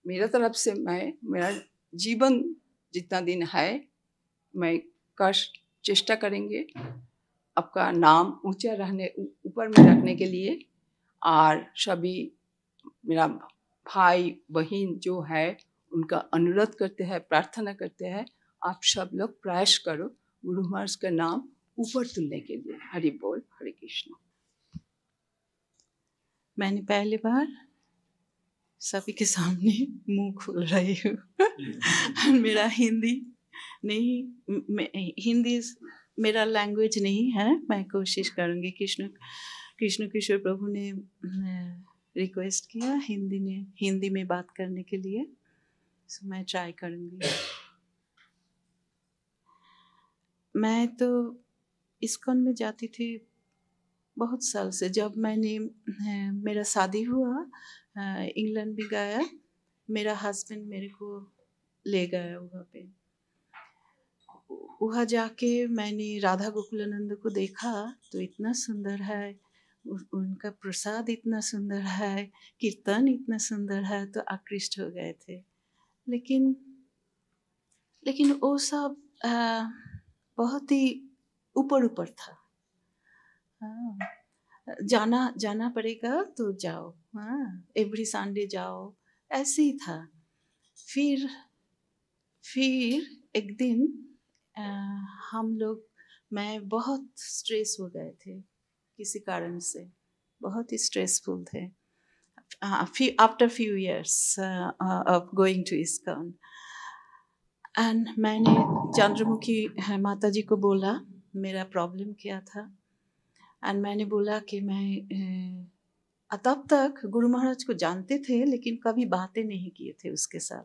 मेरा तरफ से मैं मेरा जीवन जितना दिन है मैं चेष्टा करेंगे आपका नाम ऊंचा रहने ऊपर में रखने के लिए। और सभी मेरा भाई बहन जो है उनका अनुरोध करते हैं, प्रार्थना करते हैं, आप सब लोग प्रयास करो गुरु महाराज का नाम ऊपर तुलने के लिए। हरि बोल, हरे कृष्ण। मैंने पहली बार सभी के सामने मुंह खोल रही हूँ। मेरा हिंदी मेरा लैंग्वेज नहीं है। मैं कोशिश करूँगी। कृष्ण किशोर प्रभु ने रिक्वेस्ट किया हिंदी में बात करने के लिए, सो मैं ट्राई करूँगी। मैं तो इस्कॉन में जाती थी बहुत साल से। जब मेरा शादी हुआ इंग्लैंड में गया, मेरा हस्बैंड मेरे को ले गया वहाँ पे। वहाँ जाके मैंने राधा गोकुलानंद को देखा तो इतना सुंदर है, उनका प्रसाद इतना सुंदर है, कीर्तन इतना सुंदर है, तो आकृष्ट हो गए थे। लेकिन वो सब बहुत ही ऊपर था। जाना पड़ेगा तो जाओ, एवरी संडे जाओ, ऐसे ही था। फिर एक दिन मैं बहुत स्ट्रेस हो गए थे किसी कारण से, बहुत ही स्ट्रेसफुल थे। After few years of going to ISKCON, and मैंने चंद्रमुखी माता जी को बोला मेरा प्रॉब्लम क्या था। एंड मैंने बोला कि मैं तब तक गुरु महाराज को जानते थे लेकिन कभी बातें नहीं किए थे उसके साथ।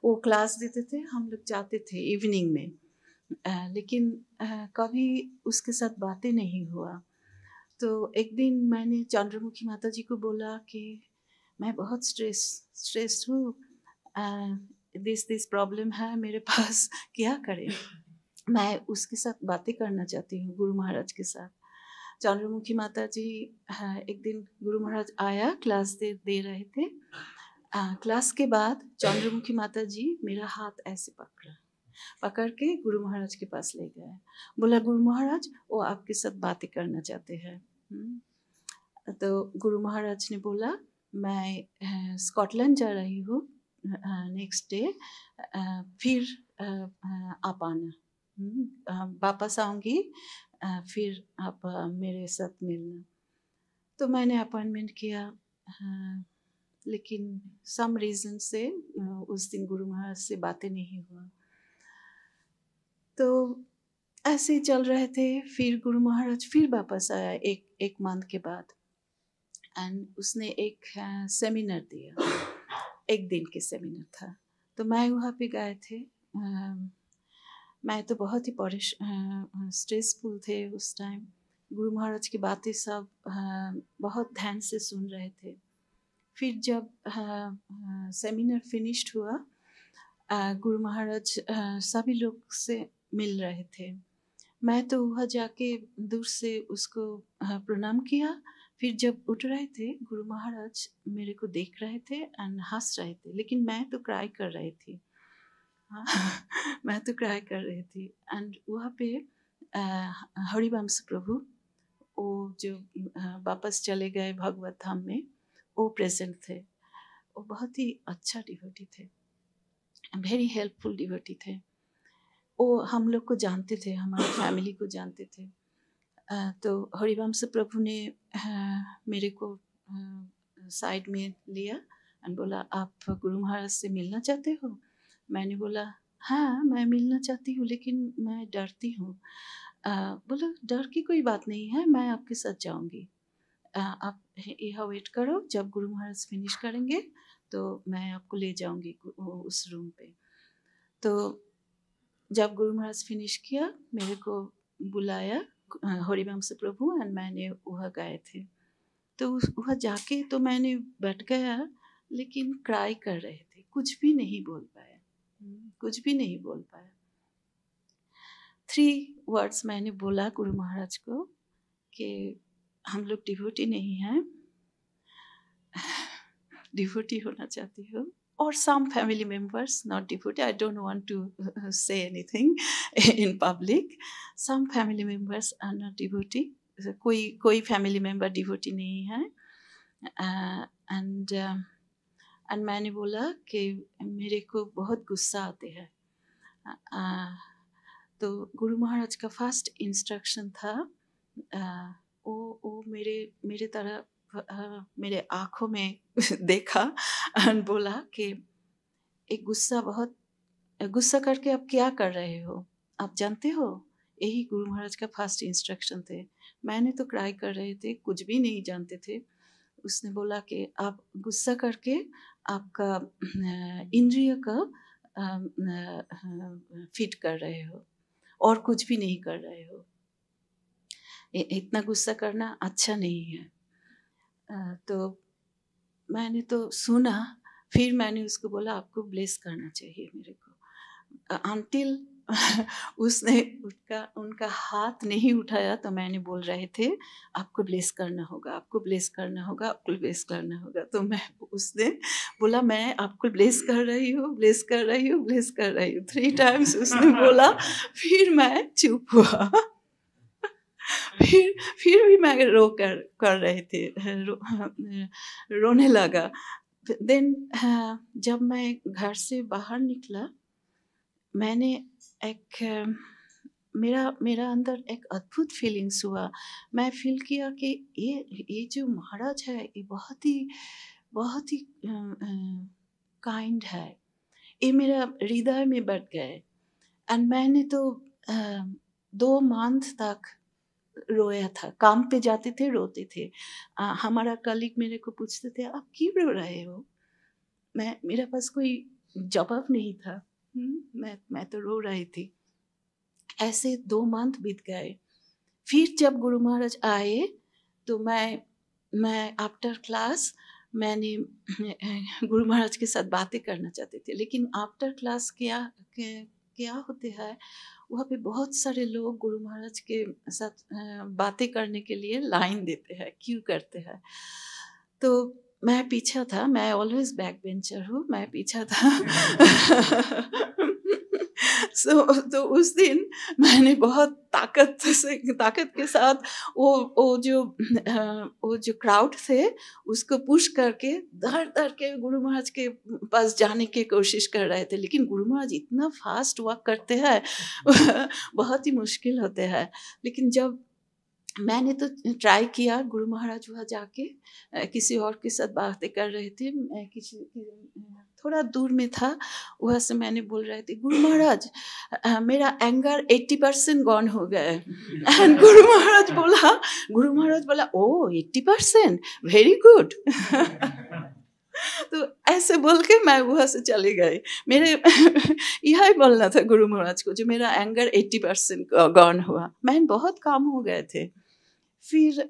वो क्लास देते थे, हम लोग जाते थे इवनिंग में, लेकिन कभी उसके साथ बातें नहीं हुआ। तो एक दिन मैंने चंद्रमुखी माता जी को बोला कि मैं बहुत स्ट्रेस हूँ, दिस प्रॉब्लम है मेरे पास, क्या करें। मैं उसके साथ बातें करना चाहती हूँ, गुरु महाराज के साथ। चंद्रमुखी माता जी एक दिन गुरु महाराज आया, क्लास दे रहे थे। क्लास के बाद चंद्रमुखी माता जी मेरा हाथ ऐसे पकड़ के गुरु महाराज के पास ले गए। बोला गुरु महाराज वो आपके साथ बातें करना चाहते हैं। तो गुरु महाराज ने बोला मैं स्कॉटलैंड जा रही हूँ नेक्स्ट डे, फिर आप आना, वापस आऊँगी, फिर आप मेरे साथ मिलना। तो मैंने अपॉइंटमेंट किया, लेकिन सम रीज़न से उस दिन गुरु महाराज से बातें नहीं हुआ। तो ऐसे ही चल रहे थे। फिर गुरु महाराज फिर वापस आया एक मंथ के बाद, एंड उसने एक सेमिनार दिया, एक दिन के सेमिनार था। तो मैं वहाँ पे गए थे। मैं तो बहुत ही स्ट्रेसफुल थे उस टाइम। गुरु महाराज की बातें सब बहुत ध्यान से सुन रहे थे। फिर जब सेमिनार फिनिश्ड हुआ, गुरु महाराज सभी लोग से मिल रहे थे। मैं तो वहाँ जाके दूर से उसको प्रणाम किया। फिर जब उठ रहे थे, गुरु महाराज मेरे को देख रहे थे एंड हंस रहे थे, लेकिन मैं तो क्राई कर रही थी। मैं तो क्राई कर रही थी। एंड वहाँ पे हरिवंश प्रभु, वो जो वापस चले गए भगवत धाम में, वो प्रेजेंट थे। वो बहुत ही अच्छा डिवोटी थे, वेरी हेल्पफुल डिवोटी थे। वो हम लोग को जानते थे, हमारे फैमिली को जानते थे। तो हरिवंश प्रभु ने मेरे को साइड में लिया और बोला, आप गुरु महाराज से मिलना चाहते हो? मैंने बोला हाँ, मैं मिलना चाहती हूँ, लेकिन मैं डरती हूँ। बोला डर की कोई बात नहीं है, मैं आपके साथ जाऊँगी। आप यहाँ वेट करो, जब गुरु महाराज फिनिश करेंगे तो मैं आपको ले जाऊँगी उस रूम पे। तो जब गुरु महाराज फिनिश किया, मेरे को बुलाया हरिवंश प्रभु, एंड मैंने वहाँ गए थे। तो वहाँ जाके तो मैंने बैठ गया, लेकिन क्राई कर रहे थे, कुछ भी नहीं बोल पाया, कुछ भी नहीं बोल पाया। 3 वर्ड्स मैंने बोला गुरु महाराज को कि हम लोग डिवोटी नहीं हैं, डिवोटी होना चाहती हो। Or some family members, not devotee. I don't want to say anything in public. Some family members are not devotee. कोई family member devotee नहीं है। and मैंने बोला कि मेरे को बहुत गुस्सा आते हैं। तो गुरु महाराज का फर्स्ट इंस्ट्रक्शन था, वो मेरे तरह मेरे आँखों में देखा और बोला कि एक गुस्सा करके आप क्या कर रहे हो, आप जानते हो? यही गुरु महाराज का फर्स्ट इंस्ट्रक्शन थे। मैंने तो क्राई कर रहे थे, कुछ भी नहीं जानते थे। उसने बोला कि आप गुस्सा करके आपका इंद्रिय का फिट कर रहे हो और कुछ भी नहीं कर रहे हो। इतना गुस्सा करना अच्छा नहीं है। तो मैंने तो सुना, फिर मैंने उसको बोला आपको ब्लेस करना चाहिए मेरे को। अनटिल उसने उनका हाथ नहीं उठाया तो मैंने बोल रहे थे आपको ब्लेस करना होगा, आपको ब्लेस करना होगा, आपको ब्लेस करना होगा। तो उसने बोला मैं आपको ब्लेस कर रही हूँ, ब्लेस कर रही हूँ, ब्लेस कर रही हूँ। 3 टाइम्स उसने बोला। फिर मैं चुप हुआ। फिर भी मैं कर रहे थे, रोने लगा। देन जब मैं घर से बाहर निकला, मैंने मेरा अंदर एक अद्भुत फीलिंग्स हुआ। मैं फील किया कि ये जो महाराज है ये बहुत ही काइंड है, ये मेरा हृदय में बैठ गए। एंड मैंने तो 2 मंथ तक रोया था। काम पे जाते थे, रोते थे। हमारा कलीग मेरे को पूछते थे आप क्यों रो रहे हो? मेरे पास कोई जवाब नहीं था। मैं तो रो रही थी। ऐसे 2 मंथ बीत गए। फिर जब गुरु महाराज आए तो मैं आफ्टर क्लास मैंने गुरु महाराज के साथ बातें करना चाहती थी, लेकिन आफ्टर क्लास क्या होते हैं, वहाँ पे बहुत सारे लोग गुरु महाराज के साथ बातें करने के लिए लाइन देते हैं, क्यू करते हैं। तो मैं पीछा था, मैं ऑलवेज बैक बेंचर हूँ, मैं पीछा था। तो उस दिन मैंने बहुत ताकत के साथ वो जो क्राउड थे उसको पुश करके धर के गुरु महाराज के पास जाने की कोशिश कर रहे थे। लेकिन गुरु महाराज इतना फास्ट वॉक करते हैं, बहुत ही मुश्किल होते हैं। लेकिन जब मैंने तो ट्राई किया, गुरु महाराज वहाँ जाके किसी और के साथ बातें कर रहे थे, मैं थोड़ा दूर में था, वहाँ से मैंने बोल रहे थे गुरु महाराज मेरा एंगर 80% गॉन हो गया है। एंड गुरु महाराज बोला ओ 80%, वेरी गुड। तो ऐसे बोल के मैं वहाँ से चली गई। मेरे यही बोलना था गुरु महाराज को, जो मेरा एंगर 80% गॉन हुआ। मैं बहुत काम हो गए थे। फिर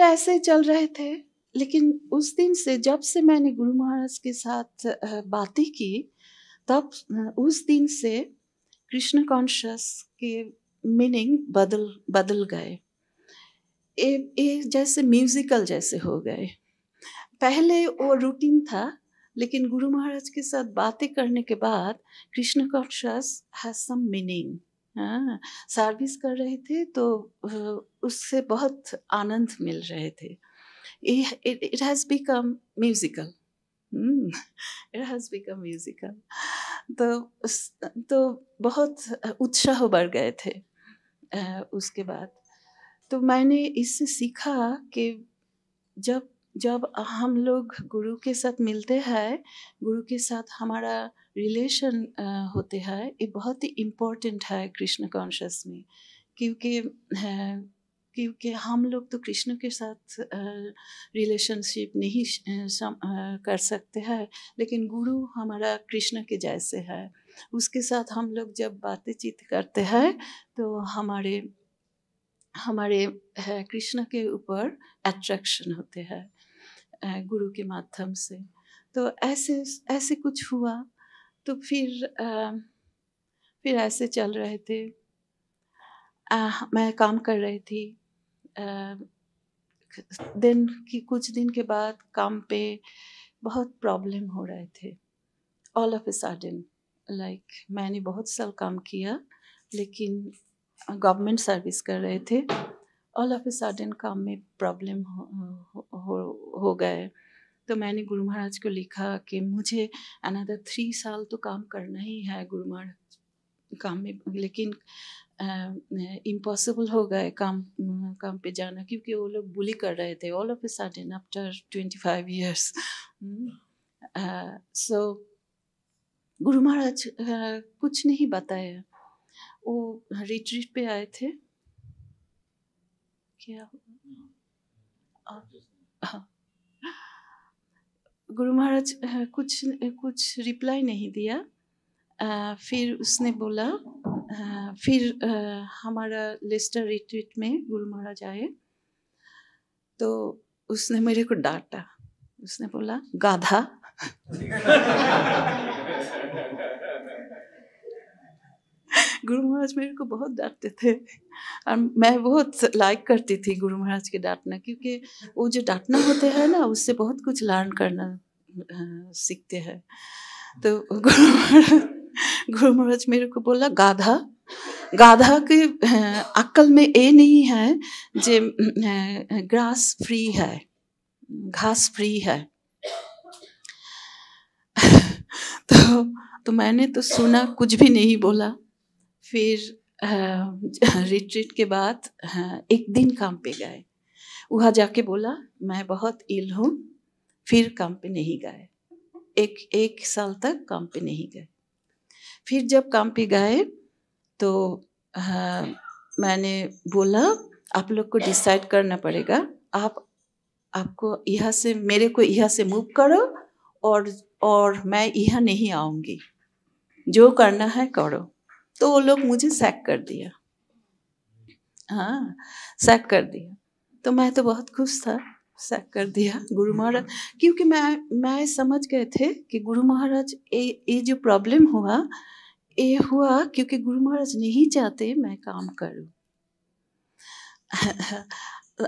ऐसे चल रहे थे। लेकिन उस दिन से, जब से मैंने गुरु महाराज के साथ बातें की, तब उस दिन से कृष्ण कॉन्शियस के मीनिंग बदल गए। ये जैसे म्यूजिकल जैसे हो गए। पहले वो रूटीन था, लेकिन गुरु महाराज के साथ बातें करने के बाद Krishna conscious has some meaning. हाँ, सर्विस कर रहे थे तो उससे बहुत आनंद मिल रहे थे। It has become musical. It has become musical. तो बहुत उत्साह बढ़ गए थे उसके बाद। तो मैंने इससे सीखा कि जब हम लोग गुरु के साथ मिलते हैं, गुरु के साथ हमारा रिलेशन होते हैं, ये बहुत ही इम्पोर्टेंट है कृष्ण कॉन्शियस में। क्योंकि हम लोग तो कृष्ण के साथ रिलेशनशिप नहीं कर सकते हैं, लेकिन गुरु हमारा कृष्ण के जैसे है। उसके साथ हम लोग जब बातचीत करते हैं तो हमारे कृष्ण के ऊपर अट्रैक्शन होते हैं गुरु के माध्यम से। तो ऐसे कुछ हुआ। तो फिर ऐसे चल रहे थे। मैं काम कर रही थी। कुछ दिन के बाद काम पे बहुत प्रॉब्लम हो रहे थे। All of a sudden, like मैंने बहुत साल काम किया, लेकिन गवर्नमेंट सर्विस कर रहे थे। ऑल ऑफ ए सडन काम में प्रॉब्लम हो गए। तो मैंने गुरु महाराज को लिखा कि मुझे अनदर 3 साल तो काम करना ही है गुरु महाराज काम में, लेकिन इम्पॉसिबल हो गए काम पे जाना, क्योंकि वो लोग बुली कर रहे थे all of a sudden after 25 years। सो गुरु महाराज कुछ नहीं बताया। वो रिट्रीट पे आए थे। क्या गुरु महाराज कुछ रिप्लाई नहीं दिया। फिर उसने बोला, फिर हमारा लेस्टर रिट्रीट में गुरु महाराज आए तो उसने मेरे को डांटा। उसने बोला, गाधा। गुरु महाराज मेरे को बहुत डांटते थे, और मैं बहुत लाइक करती थी गुरु महाराज के डांटना, क्योंकि वो जो डांटना होते हैं ना, उससे बहुत कुछ लर्न करना सीखते हैं। तो गुरु महाराज मेरे को बोला, गाधा के अक्ल में ये नहीं है जे ग्रास फ्री है, घास फ्री है। तो मैंने तो सुना, कुछ भी नहीं बोला। फिर रिट्रीट के बाद एक दिन काम पे गए। वहाँ जाके बोला, मैं बहुत इल हूँ। फिर काम पे नहीं गए। एक साल तक काम पे नहीं गए। फिर जब काम पे गए तो मैंने बोला, आप लोग को डिसाइड करना पड़ेगा, आपको यहाँ से, मेरे को यहाँ से मूव करो, और मैं यहाँ नहीं आऊँगी, जो करना है करो। तो वो लोग मुझे सैक कर दिया। हाँ, सैक कर दिया। तो मैं तो बहुत खुश था, सैक कर दिया गुरु महाराज, क्योंकि मैं समझ गए थे कि गुरु महाराज, ये जो प्रॉब्लम हुआ, ये हुआ क्योंकि गुरु महाराज नहीं चाहते मैं काम करूं।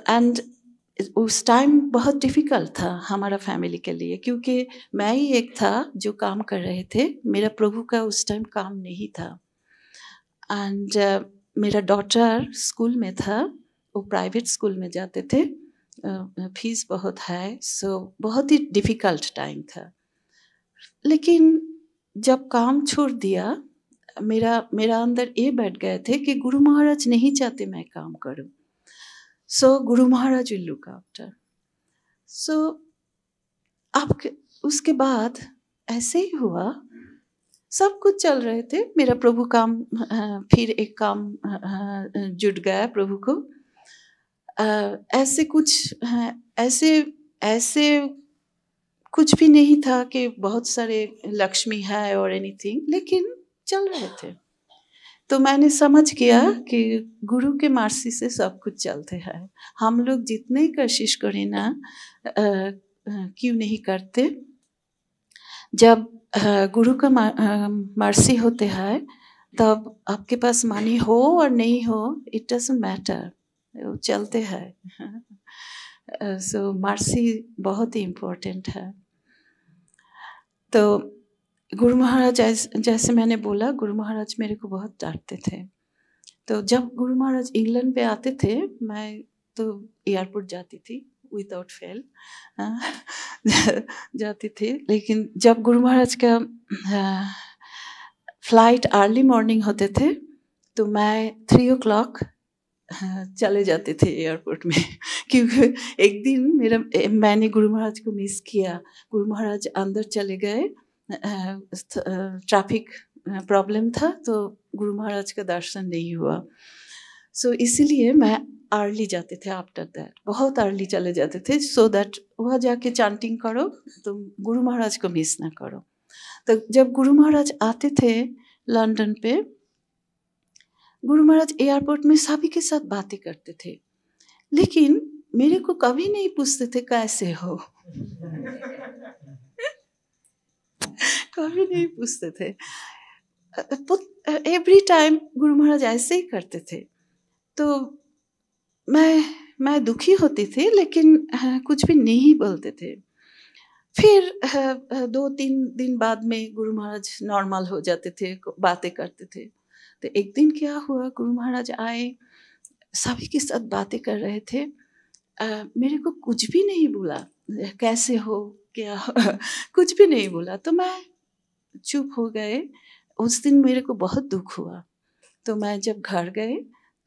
एंड उस टाइम बहुत डिफ़िकल्ट था हमारा फैमिली के लिए, क्योंकि मैं ही एक था जो काम कर रहे थे। मेरा प्रभु का उस टाइम काम नहीं था। एंड मेरा डॉटर स्कूल में था, वो प्राइवेट स्कूल में जाते थे, फीस बहुत है, सो बहुत ही डिफ़िकल्ट टाइम था। लेकिन जब काम छोड़ दिया, मेरा अंदर ये बैठ गए थे कि गुरु महाराज नहीं चाहते मैं काम करूं, सो Guru Maharaj will look after. सो अब उसके बाद ऐसे ही हुआ, सब कुछ चल रहे थे। मेरा प्रभु काम, फिर एक काम जुट गया प्रभु को। ऐसे ऐसे कुछ भी नहीं था कि बहुत सारे लक्ष्मी है और एनीथिंग, लेकिन चल रहे थे। तो मैंने समझ किया कि गुरु के मर्जी से सब कुछ चलते हैं। हम लोग जितने कोशिश करें ना, क्यों नहीं करते। जब गुरु का मर्जी होते हैं तब आपके पास मनी हो और नहीं हो, इट डजंट मैटर, चलते हैं। सो मर्जी बहुत ही इम्पोर्टेंट है। तो गुरु महाराज, जैसे मैंने बोला, गुरु महाराज मेरे को बहुत डांटते थे। तो जब गुरु महाराज इंग्लैंड पे आते थे, मैं तो एयरपोर्ट जाती थी विदाउट फेल, जाती थी। लेकिन जब गुरु महाराज का फ्लाइट अर्ली मॉर्निंग होते थे तो मैं 3 o'clock चले जाते थे एयरपोर्ट में, क्योंकि एक दिन मैंने गुरु महाराज को मिस किया। गुरु महाराज अंदर चले गए, ट्रैफिक प्रॉब्लम था, तो गुरु महाराज का दर्शन नहीं हुआ। सो इसीलिए मैं अर्ली जाते थे। आफ्टर दैट बहुत अर्ली चले जाते थे, सो दैट वहाँ जाके चैंटिंग करो तो गुरु महाराज को मिस ना करो। तो जब गुरु महाराज आते थे लंदन पे, गुरु महाराज एयरपोर्ट में सभी के साथ बातें करते थे, लेकिन मेरे को कभी नहीं पूछते थे कैसे हो। कभी नहीं पूछते थे। एवरी टाइम गुरु महाराज ऐसे ही करते थे। तो मैं दुखी होती थी, लेकिन कुछ भी नहीं बोलते थे। फिर 2-3 दिन बाद में गुरु महाराज नॉर्मल हो जाते थे, बातें करते थे। तो एक दिन क्या हुआ, गुरु महाराज आए, सभी के साथ बातें कर रहे थे। मेरे को कुछ भी नहीं बोला, कैसे हो, क्या कुछ भी नहीं बोला। तो मैं चुप हो गए। उस दिन मेरे को बहुत दुख हुआ। तो मैं जब घर गए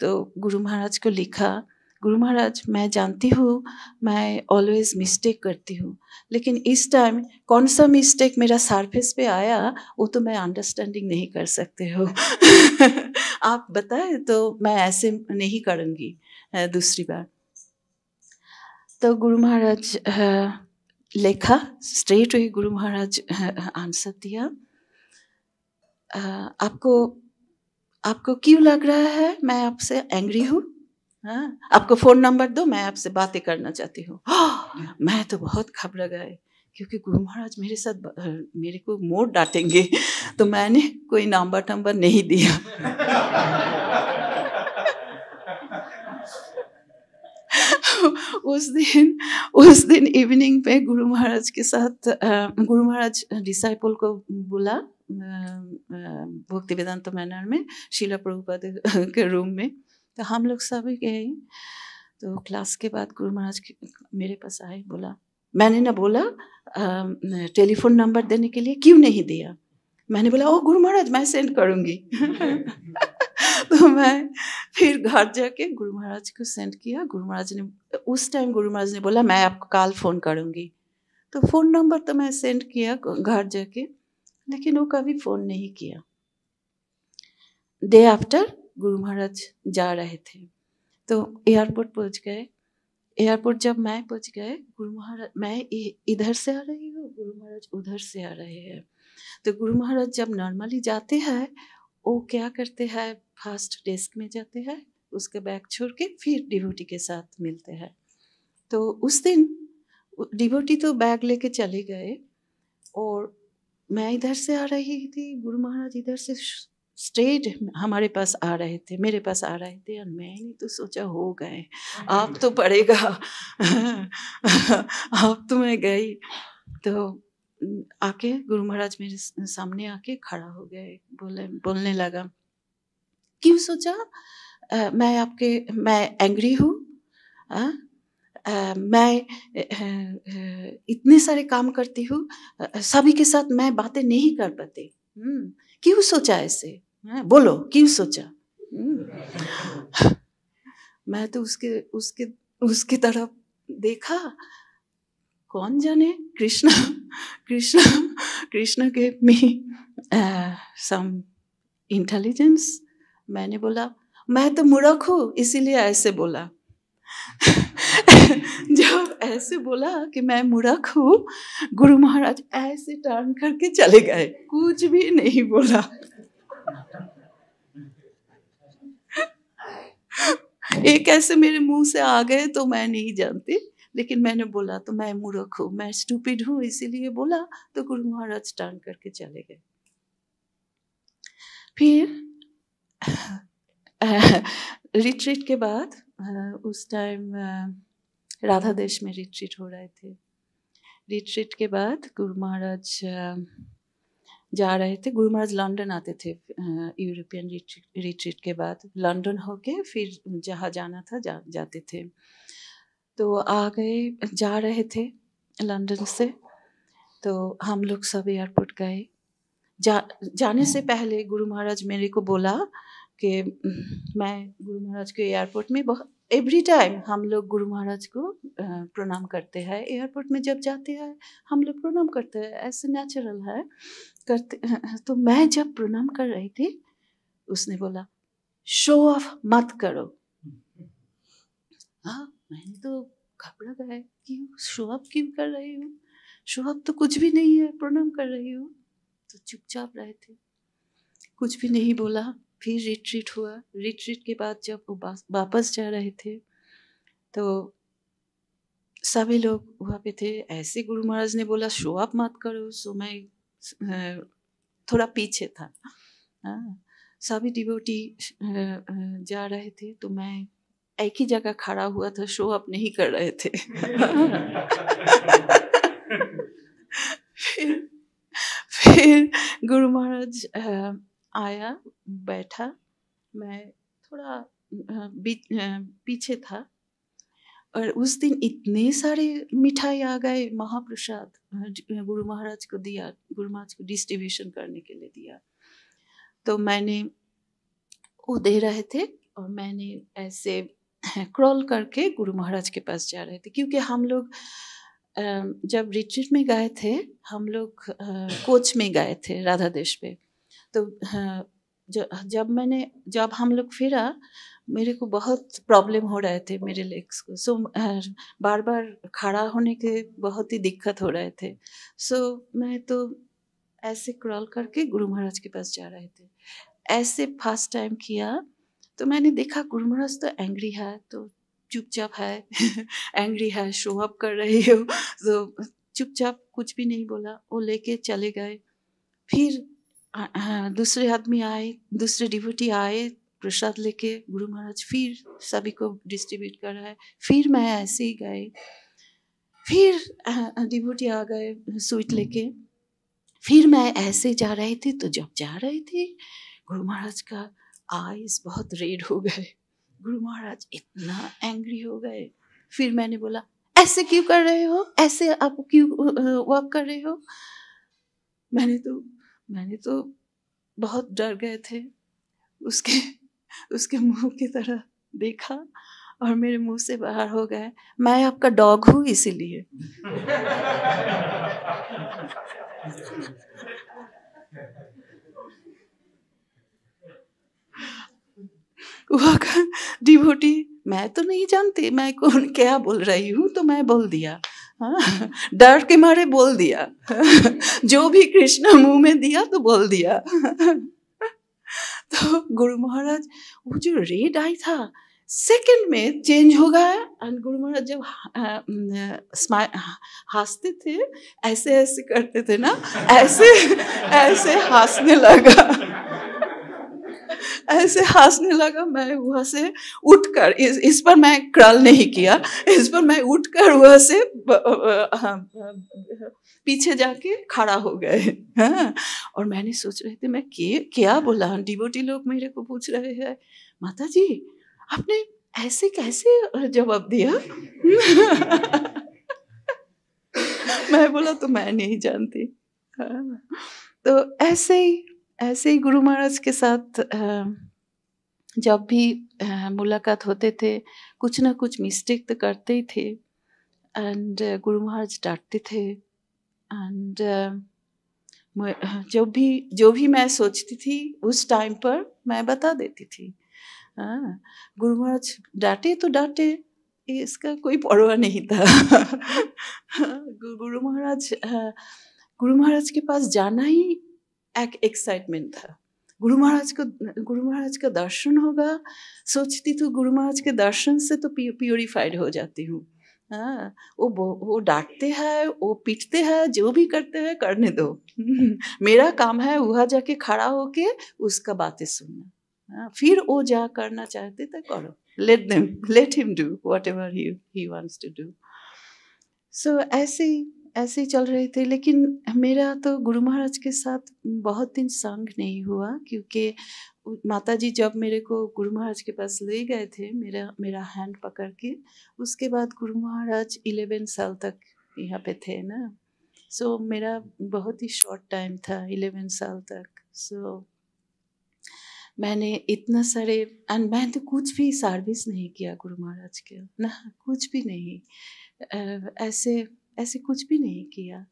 तो गुरु महाराज को लिखा, गुरु महाराज मैं जानती हूँ मैं ऑलवेज मिस्टेक करती हूँ, लेकिन इस टाइम कौन सा मिस्टेक मेरा सरफेस पे आया वो तो मैं अंडरस्टैंडिंग नहीं कर सकते हो। आप बताए तो मैं ऐसे नहीं करूँगी दूसरी बार। तो गुरु महाराज लिखा, straight way Guru Maharaj answer दिया, आपको क्यों लग रहा है मैं आपसे एंग्री हूँ? आपको फ़ोन नंबर दो, मैं आपसे बातें करना चाहती हूँ। मैं तो बहुत घबरा गए, क्योंकि गुरु महाराज मेरे को मोड़ डांटेंगे। तो मैंने कोई नंबर नहीं दिया। उस दिन इवनिंग पे गुरु महाराज के साथ गुरु महाराज डिसाइपल को बुला भक्ति वेदांत मैनर में, शीला प्रभुपाद के रूम में। तो हम लोग सभी गए। तो क्लास के बाद गुरु महाराज मेरे पास आए, बोला, मैंने ना बोला टेलीफोन नंबर देने के लिए, क्यों नहीं दिया? मैंने बोला ओ गुरु महाराज मैं सेंड करूँगी। तो मैं फिर घर जाके गुरु महाराज को सेंड किया। गुरु महाराज ने उस टाइम गुरु महाराज ने बोला मैं आपको कल फ़ोन करूँगी। तो फ़ोन नंबर तो मैं सेंड किया घर जाके, लेकिन वो कभी फ़ोन नहीं किया। डे आफ्टर गुरु महाराज जा रहे थे, तो एयरपोर्ट पहुंच गए। एयरपोर्ट जब मैं पहुंच गए, गुरु महाराज, मैं इधर से आ रही हूँ, गुरु महाराज उधर से आ रहे हैं। तो गुरु महाराज जब नॉर्मली जाते हैं, वो क्या करते हैं, फर्स्ट डेस्क में जाते हैं, उसके बैग छोड़ के फिर डिवोटी के साथ मिलते हैं। तो उस दिन डिवोटी तो बैग लेके चले गए और मैं इधर से आ रही थी, गुरु महाराज इधर से स्ट्रेट हमारे पास आ रहे थे, मेरे पास आ रहे थे। और मैंने तो सोचा हो गए, आप तो पड़ेगा। आप तो मैं गई। तो आके गुरु महाराज मेरे सामने आके खड़ा हो गए, बोलने लगा, क्यों सोचा मैं एंग्री हूँ? मैं इतने सारे काम करती हूँ, सभी के साथ मैं बातें नहीं कर पाती, क्यों सोचा ऐसे? बोलो क्यों सोचा? मैं तो उसके तरफ देखा, कौन जाने Krishna gave me some intelligence। मैंने बोला मैं तो मूर्ख हूँ इसीलिए ऐसे बोला। जब ऐसे बोला कि मैं मूर्ख हूँ। गुरु महाराज ऐसे टर्न करके चले गए, कुछ भी नहीं बोला। एक ऐसे मेरे मुंह से आ गए तो मैं नहीं जानती, लेकिन मैंने बोला तो मैं मूर्ख हूँ, मैं स्टूपिड हूँ, इसीलिए बोला। तो गुरु महाराज टर्न करके चले गए। फिर रिट्रीट के बाद उस टाइम राधा देश में रिट्रीट हो रहे थे। रिट्रीट के बाद गुरु महाराज जा रहे थे। गुरु महाराज लंदन आते थे यूरोपियन रिट्रीट के बाद, लंदन होके फिर जहाँ जाना था जाते थे। तो आ गए, जा रहे थे लंदन से, तो हम लोग सब एयरपोर्ट गए। जाने से पहले गुरु महाराज मेरे को बोला कि मैं गुरु महाराज के एयरपोर्ट में एवरी टाइम हम लोग गुरु महाराज को प्रणाम करते हैं। एयरपोर्ट में जब जाते हैं हम लोग प्रणाम करते हैं, ऐसे नेचुरल है करते। तो मैं जब प्रणाम कर रही थी, उसने बोला शो ऑफ मत करो। हाँ, मैंने तो घबरा गया, क्यों शो ऑफ क्यों कर रही हूँ? शो ऑफ तो कुछ भी नहीं है, प्रणाम कर रही हूँ। तो चुपचाप रहे थे, कुछ भी नहीं बोला। फिर रिट्रीट हुआ। रिट्रीट के बाद जब वो वापस जा रहे थे तो सभी लोग वहाँ पे थे। ऐसे गुरु महाराज ने बोला शो अप मत करो, सो मैं थोड़ा पीछे था। सभी डिवोटी जा रहे थे तो मैं एक ही जगह खड़ा हुआ था, शो अप नहीं कर रहे थे। फिर गुरु महाराज आया, बैठा, मैं थोड़ा पीछे था। और उस दिन इतने सारे मिठाई आ गए, महाप्रसाद गुरु महाराज को दिया, गुरु महाराज को डिस्ट्रीब्यूशन करने के लिए दिया। तो मैंने वो दे रहे थे और मैंने ऐसे क्रॉल करके गुरु महाराज के पास जा रहे थे, क्योंकि हम लोग जब रिट्रीट में गए थे, हम लोग कोच में गए थे राधा देश पे। तो जब हम लोग फिरा, मेरे को बहुत प्रॉब्लम हो रहे थे मेरे लेग्स को। सो बार बार खड़ा होने के बहुत ही दिक्कत हो रहे थे। सो मैं तो ऐसे क्रॉल करके गुरु महाराज के पास जा रहे थे। ऐसे फर्स्ट टाइम किया तो मैंने देखा गुरु महाराज तो एंग्री है, तो चुपचाप है। एंग्री है, शो अप कर रही हो, तो चुपचाप कुछ भी नहीं बोला। वो लेके चले गए। फिर दूसरे आदमी आए, दूसरे डिवोटी आए प्रसाद लेके। गुरु महाराज फिर सभी को डिस्ट्रीब्यूट कर रहा है। फिर मैं ऐसे ही गए। फिर डिवोटी आ गए स्वीट लेके। फिर मैं ऐसे जा रही थी, तो जब जा रही थी गुरु महाराज का आईज बहुत रेड हो गए। गुरु महाराज इतना एंग्री हो गए। फिर मैंने बोला ऐसे क्यों कर रहे हो, ऐसे आप क्यों वॉक कर रहे हो? मैंने तो बहुत डर गए थे। उसके मुंह की तरह देखा और मेरे मुंह से बाहर हो गए, मैं आपका डॉग हूँ इसीलिए। वहाँ का डिवोटी, मैं तो नहीं जानती मैं कौन क्या बोल रही हूँ, तो मैं बोल दिया। हाँ, डर के मारे बोल दिया। जो भी कृष्ण मुंह में दिया तो बोल दिया। तो गुरु महाराज, वो जो रेड आई था सेकंड में चेंज हो गया। और गुरु महाराज जब हंसते थे, ऐसे ऐसे करते थे ना, ऐसे हंसने लगा। ऐसे हंसने लगा। मैं वहाँ से उठकर, इस पर मैं क्रॉल नहीं किया, इस पर मैं उठकर वहाँ से पीछे जाके खड़ा हो गए। हाँ, और मैंने सोच रहे थे मैं क्या बोला। डिवोटी लोग मेरे को पूछ रहे हैं, माता जी आपने ऐसे कैसे जवाब दिया? मैं बोला तो मैं नहीं जानती। हाँ, तो ऐसे ही गुरु महाराज के साथ जब भी मुलाकात होते थे, कुछ ना कुछ मिस्टेक तो करते ही थे। एंड गुरु महाराज डांटते थे। एंड जो भी मैं सोचती थी उस टाइम पर मैं बता देती थी। गुरु महाराज डांटे तो डांटे, इसका कोई परवाह नहीं था। गुरु महाराज के पास जाना ही एक एक्साइटमेंट था। गुरु महाराज का दर्शन होगा, सोचती थी गुरु महाराज के दर्शन से तो प्योरीफाइड हो जाती हूँ। हाँ, वो डांटते हैं, वो पीटते हैं, जो भी करते हैं करने दो। मेरा काम है वहाँ जाके खड़ा होके उसका बातें सुनना। हाँ, फिर वो जा करना चाहते थे करो, let him do whatever he wants to do. So ऐसे ही चल रहे थे। लेकिन मेरा तो गुरु महाराज के साथ बहुत दिन संग नहीं हुआ, क्योंकि माता जी जब मेरे को गुरु महाराज के पास ले गए थे, मेरा हैंड पकड़ के, उसके बाद गुरु महाराज 11 साल तक यहाँ पे थे ना। सो मेरा बहुत ही शॉर्ट टाइम था, 11 साल तक। सो मैंने इतना सारे, एंड मैंने तो कुछ भी सर्विस नहीं किया गुरु महाराज के ना, कुछ भी नहीं, ऐसे कुछ भी नहीं किया।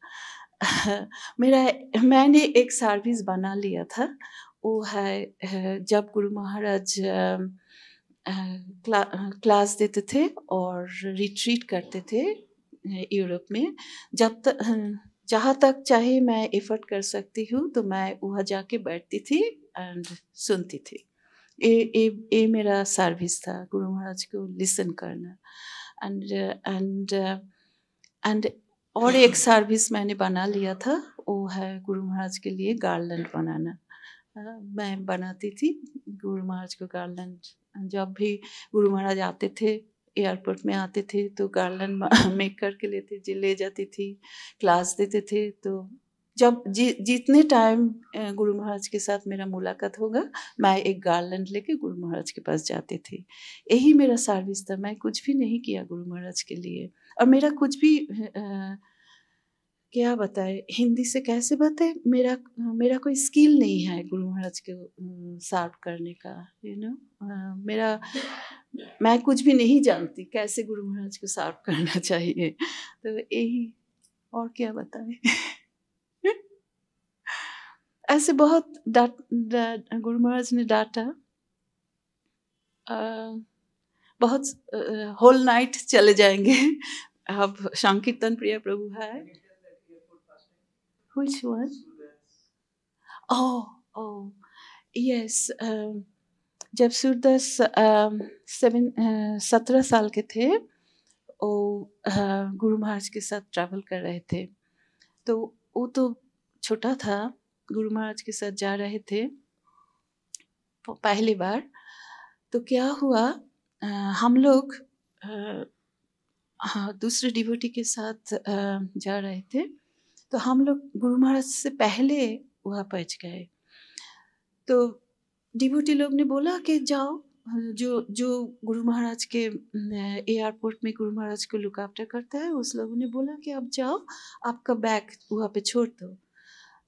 मैंने एक सर्विस बना लिया था, वो है जब गुरु महाराज क्लास देते थे और रिट्रीट करते थे यूरोप में, जहाँ तक चाहे मैं एफर्ट कर सकती हूँ तो मैं वहाँ जाके बैठती थी एंड सुनती थी। ये मेरा सर्विस था, गुरु महाराज को लिसन करना। एंड और एक सर्विस मैंने बना लिया था, वो है गुरु महाराज के लिए गार्लैंड बनाना। मैं बनाती थी गुरु महाराज को गार्लैंड। जब भी गुरु महाराज आते थे, एयरपोर्ट में आते थे, तो गार्लैंड मेक करके ले जाती थी, क्लास देते थे। तो जब जितने टाइम गुरु महाराज के साथ मेरा मुलाकात होगा, मैं एक गार्लैंड लेके गुरु महाराज के पास जाती थी। यही मेरा सर्विस था, मैं कुछ भी नहीं किया गुरु महाराज के लिए। और मेरा कुछ भी क्या बताए, हिंदी से कैसे बताए, मेरा कोई स्किल नहीं है गुरु महाराज के सर्व करने का, मैं कुछ भी नहीं जानती कैसे गुरु महाराज को सर्व करना चाहिए। तो यही, और क्या बताए। ऐसे बहुत गुरु महाराज ने डांटा, बहुत होल नाइट चले जाएंगे। अब संकीर्तन प्रिय प्रभु है। Which one? Oh, yes. जब सूरदास 17 साल के थे, वो गुरु महाराज के साथ ट्रैवल कर रहे थे। तो वो तो छोटा था, गुरु महाराज के साथ जा रहे थे पहली बार। तो क्या हुआ, हम लोग दूसरे डिवोटी के साथ जा रहे थे। तो हम लोग गुरु महाराज से पहले वहाँ पहुँच गए। तो डिवोटी लोग ने बोला कि जाओ, जो गुरु महाराज के एयरपोर्ट में गुरु महाराज को लुक आफ्टर करता है, उस लोगों ने बोला कि आप जाओ, आपका बैग वहाँ पे छोड़ दो।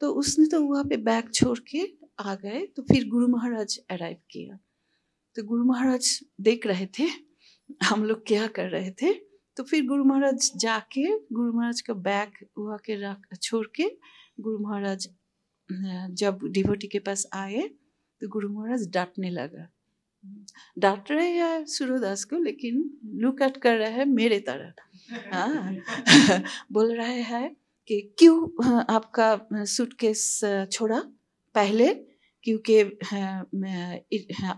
तो उसने तो वहाँ पे बैग छोड़ के आ गए। तो फिर गुरु महाराज अराइव किया। तो गुरु महाराज देख रहे थे हम लोग क्या कर रहे थे। तो फिर गुरु महाराज जाके गुरु महाराज का बैग वहाँ के छोड़ के गुरु महाराज जब डिवोटी के पास आए, तो गुरु महाराज डांटने लगा। डांट रहे हैं सूरदास को, लेकिन लुक एट कर रहे हैं मेरे तरह। हाँ। बोल रहे हैं कि क्यों आपका सूटकेस छोड़ा पहले, क्योंकि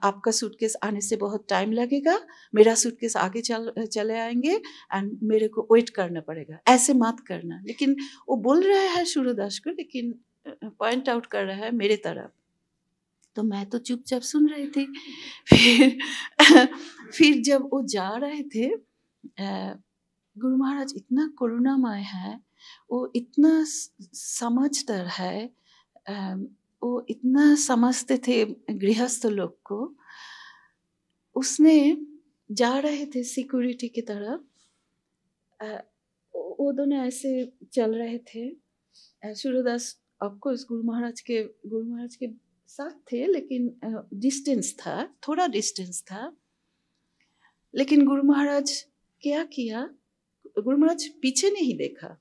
आपका सूटकेस आने से बहुत टाइम लगेगा, मेरा सूटकेस आगे चले आएंगे एंड मेरे को वेट करना पड़ेगा, ऐसे मत करना। लेकिन वो बोल रहे हैं सूरदास को, लेकिन पॉइंट आउट कर रहा है मेरे तरफ। तो मैं तो चुपचाप सुन रही थी। फिर जब वो जा रहे थे, गुरु महाराज इतना करुणामय है, वो इतना समझदार है, वो इतना समझते थे गृहस्थ लोग को। उसने जा रहे थे सिक्योरिटी की तरफ, वो दोनों ऐसे चल रहे थे। सूरदास ऑफकोर्स गुरु महाराज के साथ थे, लेकिन डिस्टेंस था, थोड़ा डिस्टेंस था। लेकिन गुरु महाराज क्या किया, गुरु महाराज पीछे नहीं देखा,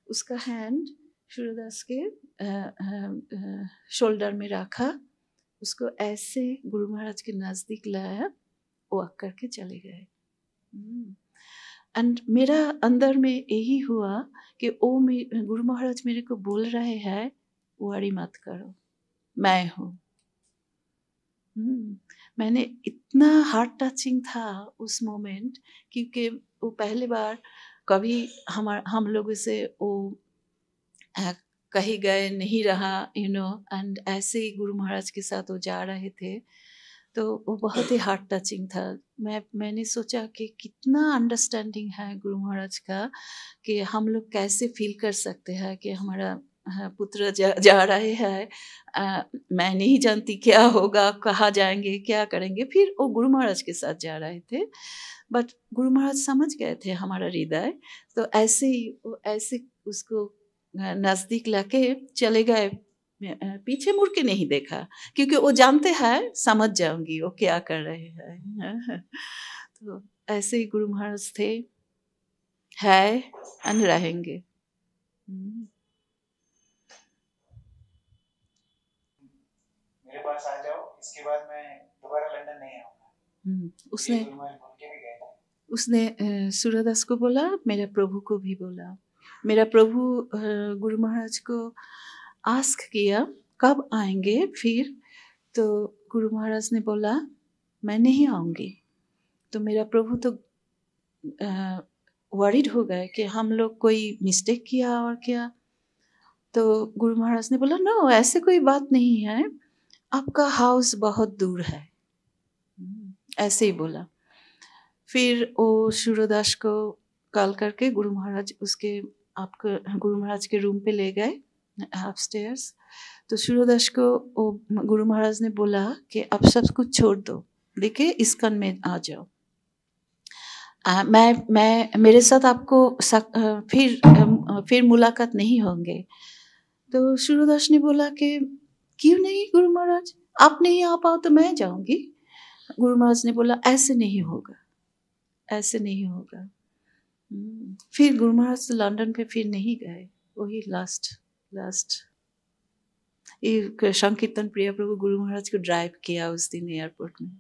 उसका हैंड सूरदास के शोल्डर में रखा, उसको ऐसे गुरु महाराज के नज़दीक लाया, वो करके चले गए। एंड मेरा अंदर में यही हुआ कि गुरु महाराज मेरे को बोल रहे हैं, वरी मत करो, मैं हूँ। मैंने इतना हार्ट टचिंग था उस मोमेंट, क्योंकि वो पहली बार कभी हम लोगों से वो कहीं गए नहीं रहा, एंड ऐसे ही गुरु महाराज के साथ वो जा रहे थे, तो वो बहुत ही हार्ट टचिंग था। मैंने सोचा कि कितना अंडरस्टैंडिंग है गुरु महाराज का, कि हम लोग कैसे फील कर सकते हैं कि हमारा पुत्र जा रहे हैं, मैं नहीं जानती क्या होगा, कहाँ जाएंगे, क्या करेंगे। फिर वो गुरु महाराज के साथ जा रहे थे, बट गुरु महाराज समझ गए थे हमारा हृदय, तो ऐसे उसको नज़दीक लाके चले गए, पीछे मुड़ के नहीं देखा, क्योंकि वो जानते हैं समझ जाऊंगी वो क्या कर रहे हैं। तो ऐसे ही गुरु महाराज थे, है एंड रहेंगे। मेरे पास आ जाओ, इसके बाद मैं दोबारा लंदन नहीं आऊंगा। उसने सूर्यदास को बोला, मेरा प्रभु को भी बोला। मेरा प्रभु गुरु महाराज को आस्क किया कब आएंगे फिर, तो गुरु महाराज ने बोला मैं नहीं आऊँगी। तो मेरा प्रभु तो वरीड हो गए कि हम लोग कोई मिस्टेक किया और क्या। तो गुरु महाराज ने बोला नो, ऐसे कोई बात नहीं है, आपका हाउस बहुत दूर है, ऐसे ही बोला। फिर वो सूर्यदास को कॉल करके गुरु महाराज गुरु महाराज के रूम पे ले गए अपस्टेयर्स। तो सूर्यदास को गुरु महाराज ने बोला कि अब सब कुछ छोड़ दो, देखिए इस्कॉन में आ जाओ, मैं मेरे साथ आपको फिर मुलाकात नहीं होंगे। तो सूर्यदास ने बोला कि क्यों नहीं गुरु महाराज, आप नहीं आ पाओ तो मैं जाऊंगी। गुरु महाराज ने बोला ऐसे नहीं होगा, ऐसे नहीं होगा। फिर गुरु महाराज लंदन पे फिर नहीं गए, वही लास्ट ये संकीर्तन प्रिय प्रभु गुरु महाराज को ड्राइव किया उस दिन एयरपोर्ट में।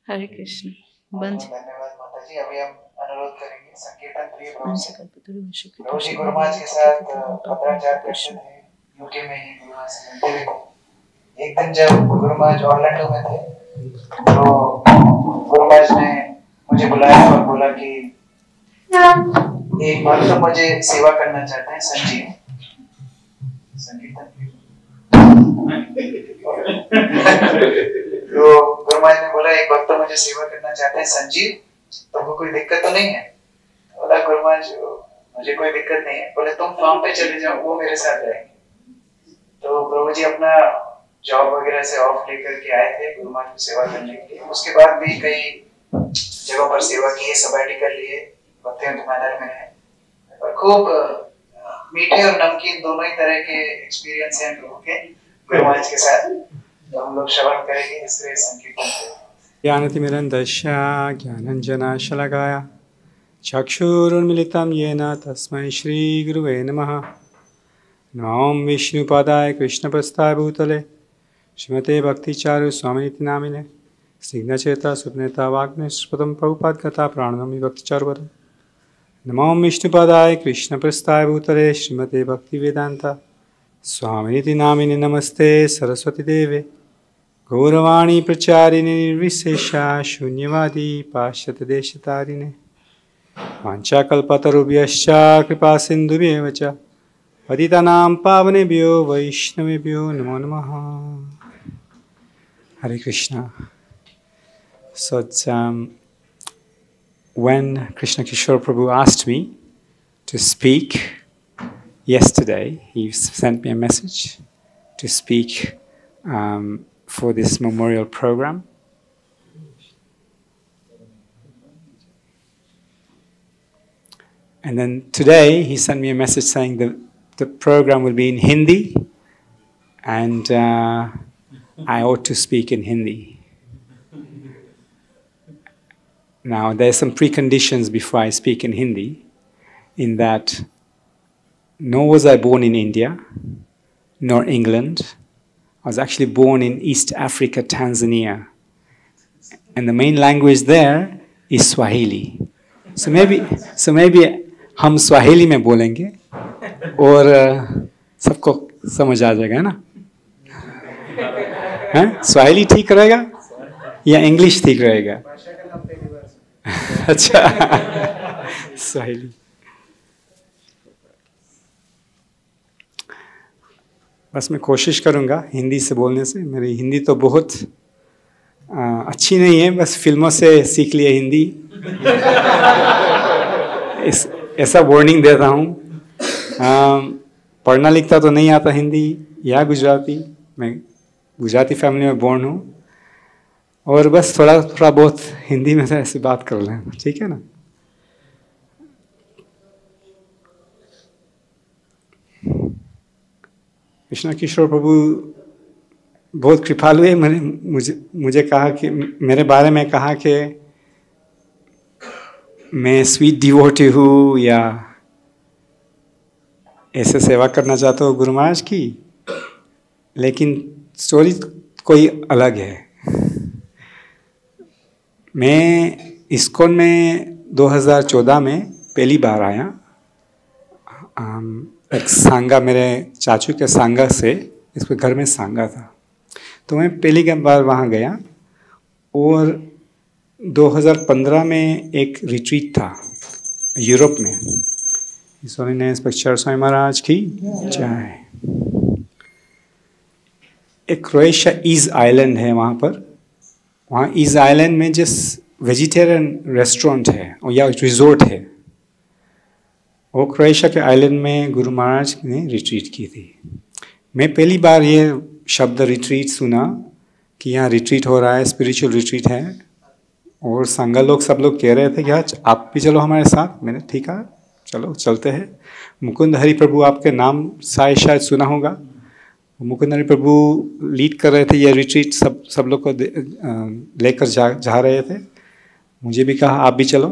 हरे कृष्ण। धन्यवाद माता जी। अभी हम अनुरोध करेंगे संकीर्तन प्रिय प्रभु से। प्रभु जी गुरु महाराज के साथ पत्राचार करते थे, यूके में ही गुरु महाराज से मिलते हुए थे। एक दिन जब गुरु महाराज ऑरलैंडो में थे, तो गुरु महाराज ने मुझे बुलाया और बोला कि एक भक्त तो मुझे सेवा करना चाहते हैं, संजीव। संकीर्तन तो गुरु महाराज ने बोला एक भक्त तो मुझे सेवा करना चाहते हैं संजीव, तुमको कोई दिक्कत तो नहीं है? बोला गुरु महाराज मुझे कोई दिक्कत नहीं है। बोले तुम फार्म पे चले जाओ, वो मेरे साथ रहेंगे। तो प्रभु जी अपना जॉब वगैरह से ऑफ लेकर के आए थे गुरु महाराज की सेवा करने के लिए। उसके बाद भी कई जगहों पर सेवा की है, सबैटिकल लिए, भक्तिवंत मैनर में है, और खूब मीठे और नमकीन दोनों ही तरह के एक्सपीरियंस हैं प्रभु के गुरु महाराज के साथ। तो हम लोग श्रवण करेंगे इसलिए संकीर्तन। ज्ञानतिमिरन्दस्य ज्ञानञ्जनशलाकया चक्षुरुन्मिलितं येन तस्मै श्रीगुरुवे नमः। नमो विष्णुपादाय कृष्णप्रस्थाय भूतले श्रीमते भक्तिचारुस्वामिनिति नामिने स्निग्धचेता सुप्नेता वाग्निस्पदं प्रभुपादकथा प्रणमामि भक्तिचारुपदम्। नमो विष्णुपादाय कृष्णप्रस्थाय भूतले श्रीमते भक्तिवेदान्ता स्वामिनिति नामिने नमस्ते सरस्वती देवे गौरवाणी प्रचारिणे निर्विशेषा शून्यवादी पाश्चात्यदेशतारिणे वाञ्छाकल्पतरुभ्यश्च कृपा सिन्धुभ्येव च पतितानां पावनेभ्यो वैष्णवेभ्यो नमो नमः। Hare Krishna. So when Krishna Kishore Prabhu asked me to speak yesterday, he sent me a message to speak for this memorial program. And then today he sent me a message saying the program will be in Hindi and I ought to speak in Hindi. Now there's some preconditions before I speak in Hindi, in that nor was I born in India, nor England. I was actually born in East Africa, Tanzania, and the main language there is Swahili. So maybe हम Swahili में बोलेंगे और सबको समझ आ जाएगा, है ना? हैं? स्वाहिली ठीक रहेगा या इंग्लिश ठीक रहेगा? अच्छा, स्वाहिली। बस मैं कोशिश करूँगा हिंदी से बोलने से। मेरी हिंदी तो बहुत अच्छी नहीं है, बस फिल्मों से सीख लिया हिंदी। ऐसा वार्निंग देता हूँ। पढ़ना लिखता तो नहीं आता हिंदी या गुजराती। मैं गुजराती फैमिली में बोर्न हूँ और बस थोड़ा बहुत हिंदी में से ऐसी बात कर लें, ठीक है ना? कृष्णा किशोर प्रभु बहुत कृपालु है। मुझे कहा कि मेरे बारे में कहा कि मैं स्वीट डिवोटी हूँ या ऐसे सेवा करना चाहता हूँ गुरु महाराज की, लेकिन स्टोरी कोई अलग है। मैं इस्कॉन में 2014 में पहली बार आया। एक सांगा, मेरे चाचू के सांगा से, इसके घर में सांगा था, तो मैं पहली बार वहाँ गया। और 2015 में एक रिट्रीट था यूरोप में। सोनिनेस पिक्चर स्वामी महाराज की जय। एक क्रोएशिया ईज आइलैंड है वहाँ पर। वहाँ ईज आइलैंड में जिस वेजिटेरियन रेस्टोरेंट है या रिजोर्ट है, वो क्रोएशिया के आइलैंड में गुरु महाराज ने रिट्रीट की थी। मैं पहली बार ये शब्द रिट्रीट सुना कि यहाँ रिट्रीट हो रहा है, स्पिरिचुअल रिट्रीट है। और संगा लोग सब लोग कह रहे थे कि आज आप भी चलो हमारे साथ। मैंने ठीक है, चलो चलते हैं। मुकुंद हरि प्रभु, आपके नाम शायद सुना होगा। मुकुंद हरि प्रभु लीड कर रहे थे ये रिट्रीट, सब लोग को लेकर जा रहे थे। मुझे भी कहा आप भी चलो।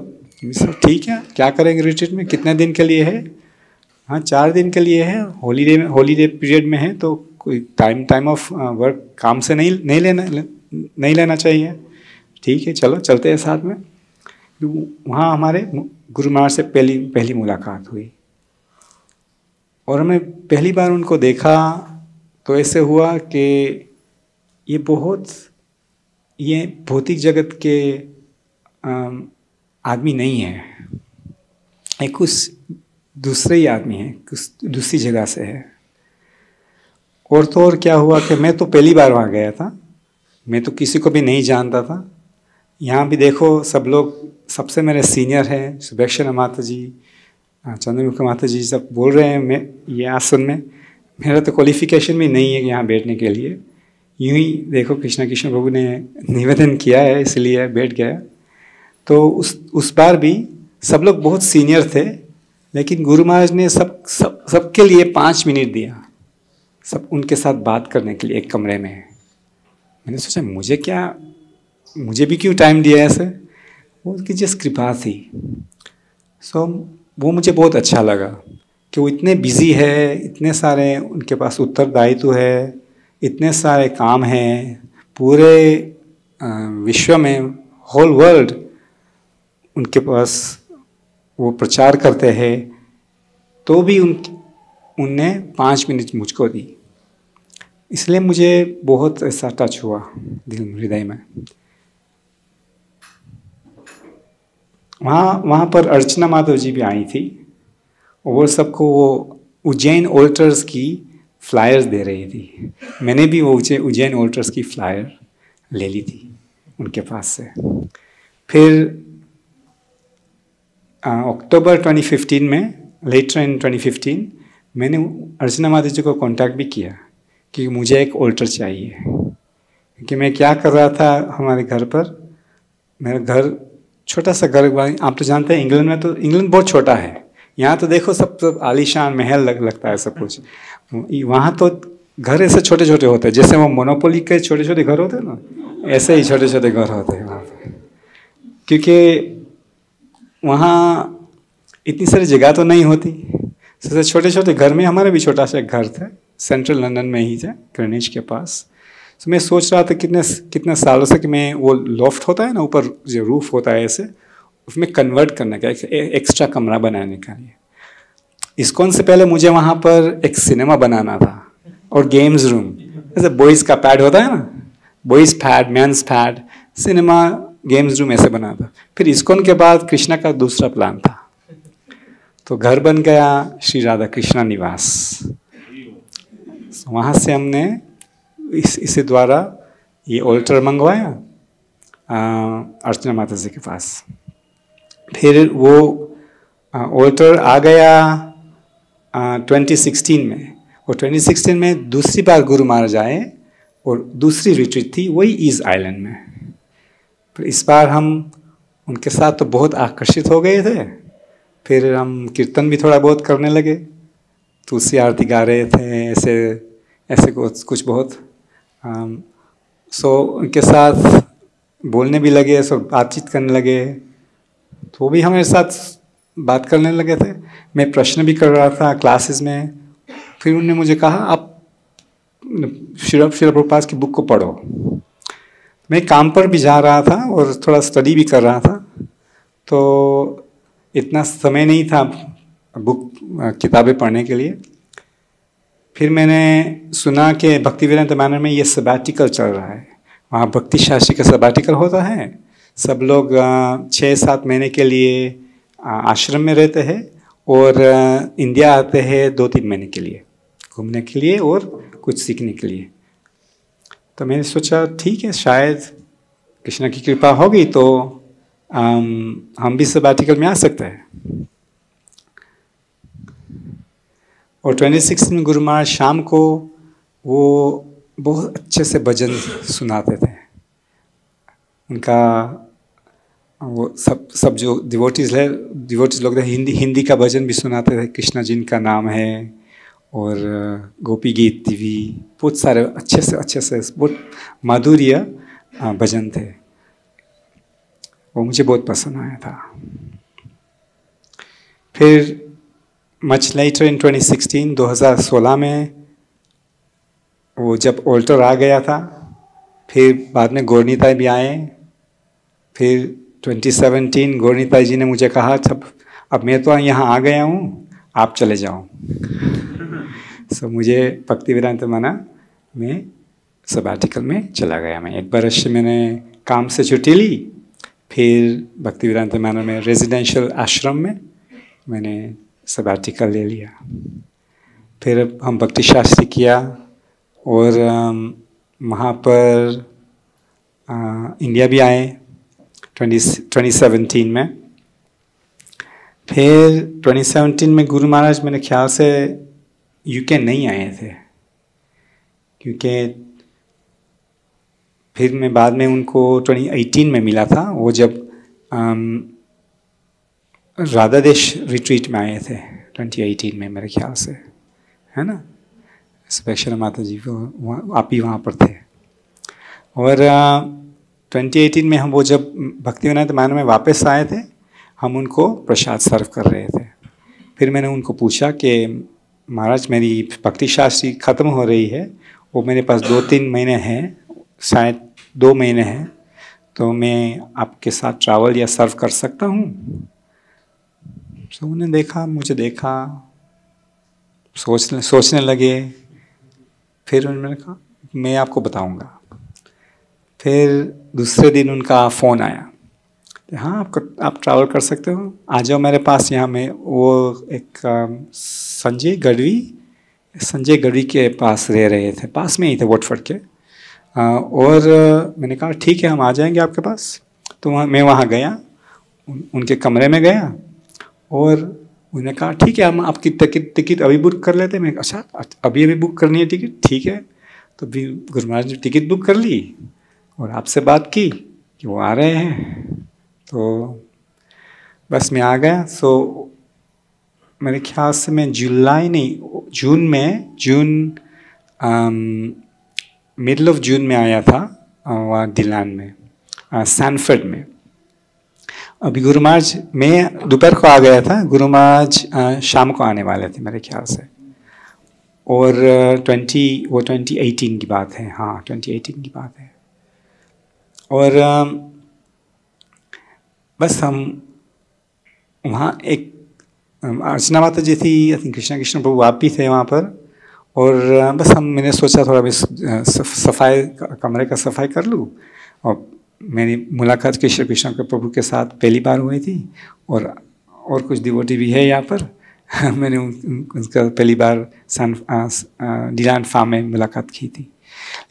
ठीक है, क्या करेंगे रिट्रीट में, कितने दिन के लिए है? हाँ, 4 दिन के लिए है। हॉलीडे पीरियड में है तो कोई टाइम ऑफ वर्क काम से नहीं लेना चाहिए। ठीक है, चलो चलते हैं साथ में। वहाँ हमारे गुरु महाराज से पहली मुलाकात हुई और हमें पहली बार उनको देखा तो ऐसे हुआ कि ये भौतिक जगत के आदमी नहीं है, एक कुछ दूसरे ही आदमी है, कुछ दूसरी जगह से है। और तो और क्या हुआ कि मैं तो पहली बार वहाँ गया था, मैं तो किसी को भी नहीं जानता था। यहाँ भी देखो सब लोग, सबसे मेरे सीनियर हैं, सुभेक्षणा माता जी, चंद्रमुखी माता जी, सब बोल रहे हैं मैं ये आसन में। मेरा तो क्वालिफिकेशन भी नहीं है यहाँ बैठने के लिए। यूँ ही देखो कृष्णा कृष्ण प्रभु ने निवेदन किया है इसलिए बैठ गया। तो उस बार भी सब लोग बहुत सीनियर थे, लेकिन गुरु महाराज ने सबके लिए 5 मिनट दिया, सब उनके साथ बात करने के लिए एक कमरे में। मैंने सोचा मुझे भी क्यों टाइम दिया ऐसे। वो उनकी जिस कृपा थी, सो वो मुझे बहुत अच्छा लगा कि वो इतने बिजी है, इतने सारे उनके पास उत्तरदायित्व है, इतने सारे काम हैं, पूरे विश्व में, होल वर्ल्ड उनके पास वो प्रचार करते हैं, तो भी उनने 5 मिनट मुझको दी। इसलिए मुझे बहुत ऐसा टच हुआ दिल हृदय में। वहाँ पर अर्चना माधव जी भी आई थी और सबको वो उज्जैन ऑल्टर्स की फ्लायर्स दे रही थी। मैंने भी वो उज्जैन ऑल्टर्स की फ्लायर ले ली थी उनके पास से। फिर अक्टूबर 2015 में, लेटर इन 2015, मैंने अर्चना माधव जी को कांटेक्ट भी किया कि मुझे एक ऑल्टर चाहिए। क्योंकि मैं क्या कर रहा था हमारे घर पर, मेरा घर छोटा सा घर, आप तो जानते हैं इंग्लैंड में, तो इंग्लैंड बहुत छोटा है। यहाँ तो देखो सब आलीशान महल लगता है सब कुछ। वहाँ तो घर ऐसे छोटे छोटे होते हैं, जैसे वो मोनोपोली के छोटे छोटे घर होते हैं ना, ऐसे ही छोटे छोटे घर होते हैं वहाँ पर। क्योंकि वहाँ इतनी सारी जगह तो नहीं होती, सबसे छोटे छोटे घर में। हमारे भी छोटा सा घर था, सेंट्रल लंदन में ही थे, ग्रेनिच के पास। तो मैं सोच रहा था कितने सालों से कि मैं वो लॉफ्ट होता है ना, ऊपर जो रूफ होता है ऐसे, उसमें कन्वर्ट करने का, एक्स्ट्रा कमरा बनाने का लिए। इस्कॉन से पहले मुझे वहाँ पर एक सिनेमा बनाना था और गेम्स रूम, जैसे बॉयज़ का पैड होता है ना, boys pad, men's pad, cinema, games room ऐसे बना था। फिर इस्कॉन के बाद कृष्णा का दूसरा प्लान था, तो घर बन गया श्री राधा कृष्णा निवास। वहाँ से हमने इसी द्वारा ये ऑल्टर मंगवाया अर्चना माता जी के पास। फिर वो ऑल्टर आ गया 2016 में, और 2016 में दूसरी बार गुरु महाराज आए और दूसरी रिट्रीट थी वही ईज आइलैंड में। फिर इस बार हम उनके साथ तो बहुत आकर्षित हो गए थे। फिर हम कीर्तन भी थोड़ा बहुत करने लगे, तुलसी आरती गा रहे थे, ऐसे कुछ बहुत। सो उनके साथ बोलने भी लगे, सो बातचीत करने लगे, तो वो भी हमारे साथ बात करने लगे थे। मैं प्रश्न भी कर रहा था क्लासेस में। फिर उन्होंने मुझे कहा आप श्रील प्रभुपाद की बुक को पढ़ो। मैं काम पर भी जा रहा था और थोड़ा स्टडी भी कर रहा था, तो इतना समय नहीं था किताबें पढ़ने के लिए। फिर मैंने सुना कि भक्तिवेदांत मैनर में ये सबैटिकल चल रहा है, वहाँ भक्ति शास्त्री का सबैटिकल होता है। सब लोग 6-7 महीने के लिए आश्रम में रहते हैं और इंडिया आते हैं 2-3 महीने के लिए घूमने के लिए और कुछ सीखने के लिए। तो मैंने सोचा ठीक है, शायद कृष्णा की कृपा होगी तो हम भी सबैटिकल में आ सकते हैं। और 2016 में गुरु महाराज शाम को वो बहुत अच्छे से भजन सुनाते थे। उनका वो सब जो डिवोटीज लोग थे, हिंदी का भजन भी सुनाते थे, कृष्णा जिनका नाम है, और गोपी गीत भी, बहुत सारे अच्छे से बहुत माधुर्य भजन थे। वो मुझे बहुत पसंद आया था। फिर मच लेटर इन 2016 में वो जब ऑल्टर आ गया था, फिर बाद में गौरनीताई भी आए। फिर 2017 गौरनीताई जी ने मुझे कहा अब मैं तो यहाँ आ गया हूँ, आप चले जाओ। सो मुझे भक्तिवेदांत माना में सबैटिकल में चला गया। मैं 1 बरस से मैंने काम से छुट्टी ली, फिर भक्तिवेदांत माना में रेजिडेंशियल आश्रम में मैंने सबैटिकल ले लिया। फिर हम भक्ति शास्त्री किया और वहाँ पर इंडिया भी आए 2017 में। फिर 2017 में गुरु महाराज मेरे ख्याल से यूके नहीं आए थे, क्योंकि फिर मैं बाद में उनको 2018 में मिला था, वो जब राधा देश रिट्रीट में आए थे 2018 में मेरे ख्याल से, है ना। स्पेशल माता जी को आप ही वहाँ पर थे। और 2018 में हम वो जब भक्तिवेदांत मानव में वापस आए थे, हम उनको प्रसाद सर्व कर रहे थे। फिर मैंने उनको पूछा कि महाराज मेरी भक्ति शास्त्री ख़त्म हो रही है, वो मेरे पास 2-3 महीने हैं, शायद 2 महीने हैं, तो मैं आपके साथ ट्रैवल या सर्व कर सकता हूँ। तो उन्होंने देखा, मुझे देखा, सोचने लगे। फिर उन्होंने कहा मैं आपको बताऊँगा। फिर दूसरे दिन उनका फ़ोन आया, हाँ आप ट्रैवल कर सकते हो, आ जाओ मेरे पास। यहाँ में वो एक संजय गढ़वी के पास रह रहे थे, पास में ही थे वोटफोर्ड के। और मैंने कहा ठीक है हम आ जाएंगे आपके पास। तो मैं वहाँ गया, उनके कमरे में गया और उन्होंने कहा ठीक है हम आपकी टिकट अभी बुक कर लेते हैं। मैं अच्छा अभी बुक करनी है टिकट, ठीक है। तो भी गुरु महाराज ने टिकट बुक कर ली और आपसे बात की कि वो आ रहे हैं। तो बस मैं आ गया। सो मेरे ख्याल से मैं जून मिडल ऑफ जून में आया था वहाँ डिलान में, सैनफोर्ड में। अभी गुरु महाराज, मैं दोपहर को आ गया था, गुरु महाराज शाम को आने वाले थे मेरे ख्याल से। और 2018 की बात है, हाँ 2018 की बात है। और बस हम वहाँ एक अर्चना माता जी थी, आई थिंक कृष्ण प्रभु आप भी थे वहाँ पर। और बस मैंने सोचा थोड़ा भी सफाई, कमरे का सफाई कर लूँ। और मेरी मुलाकात कृष्ण प्रभु के साथ पहली बार हुई थी, और कुछ डिवोटी भी है यहाँ पर। मैंने उनका पहली बार डिलान फार्म में मुलाकात की थी।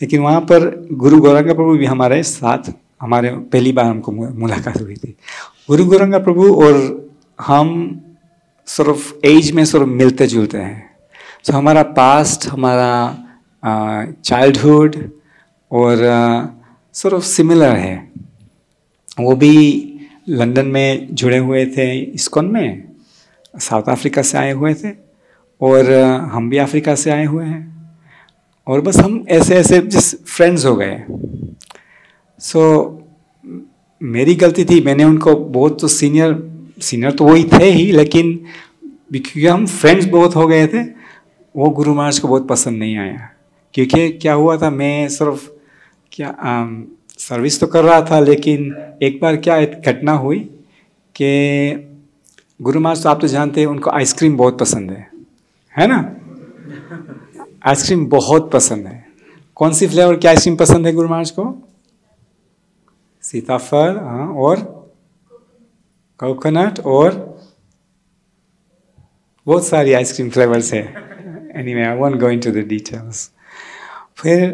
लेकिन वहाँ पर गुरु गौरंगा प्रभु भी हमारे साथ, हमारे पहली बार हमको मुलाकात हुई थी। गुरु गौरंगा प्रभु और हम sort of एज में sort of मिलते जुलते हैं। तो हमारा पास्ट, हमारा चाइल्डहुड और sort of सिमिलर है। वो भी लंदन में जुड़े हुए थे इस्कॉन में, साउथ अफ्रीका से आए हुए थे, और हम भी अफ्रीका से आए हुए हैं। और बस हम ऐसे ऐसे जिस फ्रेंड्स हो गए। सो मेरी गलती थी, मैंने उनको बहुत तो सीनियर तो वही थे ही, लेकिन क्योंकि हम फ्रेंड्स बहुत हो गए थे, वो गुरु महाराज को बहुत पसंद नहीं आया। क्योंकि क्या हुआ था, मैं सिर्फ क्या सर्विस तो कर रहा था, लेकिन एक बार क्या घटना हुई कि गुरु महाराज तो आप तो जानते हैं, उनको आइसक्रीम बहुत पसंद है ना? आइसक्रीम बहुत पसंद है। कौन सी फ्लेवर की आइसक्रीम पसंद है गुरु महाराज को? सीताफल, हाँ, और कोकोनट, और बहुत सारी आइसक्रीम फ्लेवर्स है। Anyway, I won't go into the details. फिर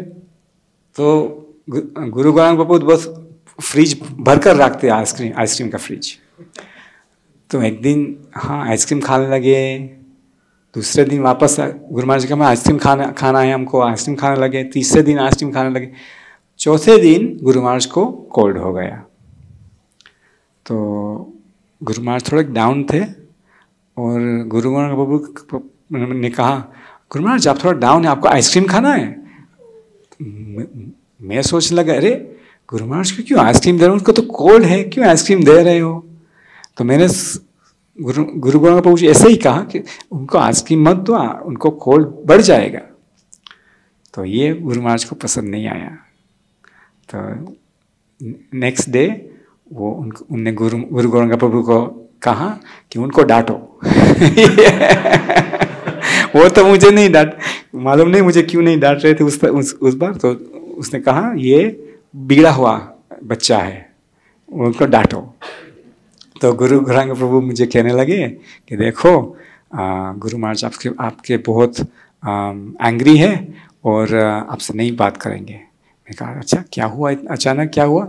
तो गुरु गौरंग प्रभु बहुत फ्रिज भरकर रखते हैं, आइसक्रीम का फ्रिज। तो एक दिन हाँ आइसक्रीम खाने लगे, दूसरे दिन वापस गुरु महाराज का आइसक्रीम खाना है हमको, आइसक्रीम खाने लगे, तीसरे दिन आइसक्रीम खाने लगे, चौथे दिन गुरु महाराज को कोल्ड हो गया। तो गुरु महाराज थोड़े डाउन थे, और गुरु गौरंग प्रभु ने कहा, गुरु महाराज आप थोड़ा डाउन है, आपको आइसक्रीम खाना है? मैं सोचने लगा, अरे गुरु महाराज को क्यों आइसक्रीम दे रहे हो, उनको तो कोल्ड है, क्यों आइसक्रीम दे रहे हो? तो मैंने गुरु गौरंग प्रभु जी ऐसे ही कहा कि उनको आइसक्रीम मत दो, उनको कोल्ड बढ़ जाएगा। तो ये गुरु महाराज को पसंद नहीं आया। तो नेक्स्ट डे वो उनने गुरु गौरंग प्रभु को कहा कि उनको डांटो। वो तो मुझे नहीं मालूम नहीं मुझे क्यों नहीं डांट रहे थे उस बार। तो उसने कहा ये बिगड़ा हुआ बच्चा है, उनको डांटो। तो गुरु गौरंग प्रभु मुझे कहने लगे कि देखो गुरु महाराज आपके बहुत एंग्री है और आपसे नहीं बात करेंगे। मैं कहा अच्छा क्या हुआ, अचानक क्या हुआ?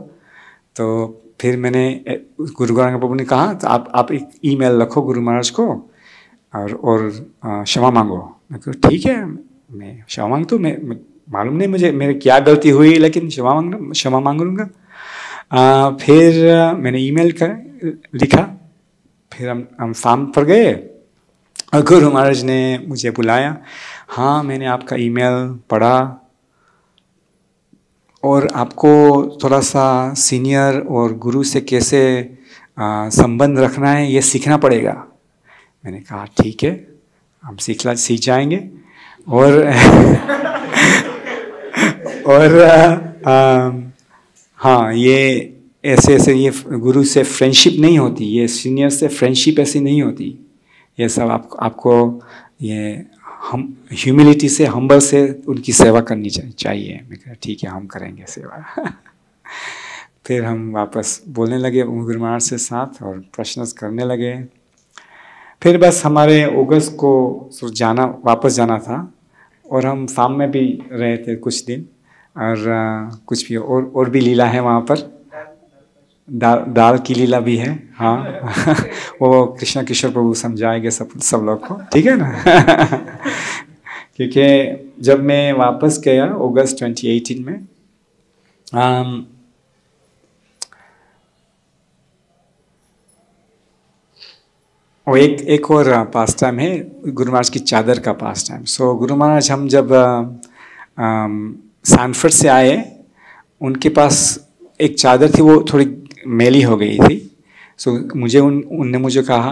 तो फिर मैंने गुरु गौरंग प्रभु ने कहा तो आप एक ईमेल रखो गुरु महाराज को और क्षमा मांगो। मैं कहा ठीक है, मैं क्षमा मांग तो मैं मालूम नहीं मुझे मेरे क्या गलती हुई, लेकिन क्षमा मांग लूँगा। फिर मैंने ईमेल लिखा, फिर हम फार्म पर गए और गुरु महाराज ने मुझे बुलाया। हाँ मैंने आपका ईमेल पढ़ा और आपको थोड़ा सा सीनियर और गुरु से कैसे संबंध रखना है ये सीखना पड़ेगा। मैंने कहा ठीक है, हम सीख जाएंगे। और हाँ ये ऐसे ये गुरु से फ्रेंडशिप नहीं होती, ये सीनियर से फ्रेंडशिप ऐसी नहीं होती। ये सब आपको ये हम ह्यूमिलिटी से, हम्बल से उनकी सेवा करनी चाहिए। मैं कहा ठीक है हम करेंगे सेवा। फिर हम वापस बोलने लगे गुरु महाराज से साथ और प्रश्न करने लगे। फिर बस हमारे अगस्त को वापस जाना था और हम फार्म में भी रहे थे कुछ दिन और कुछ भी और भी लीला है वहाँ पर। दाल की लीला भी है। हाँ वो कृष्ण किशोर प्रभु समझाएंगे सब लोग को, ठीक है ना। क्योंकि जब मैं वापस गया अगस्त 2018 में और एक और पास टाइम है गुरु महाराज की चादर का पास टाइम। सो गुरु महाराज हम जब सैनफोर्ड से आए उनके पास एक चादर थी, वो थोड़ी मैली हो गई थी। सो उनने मुझे कहा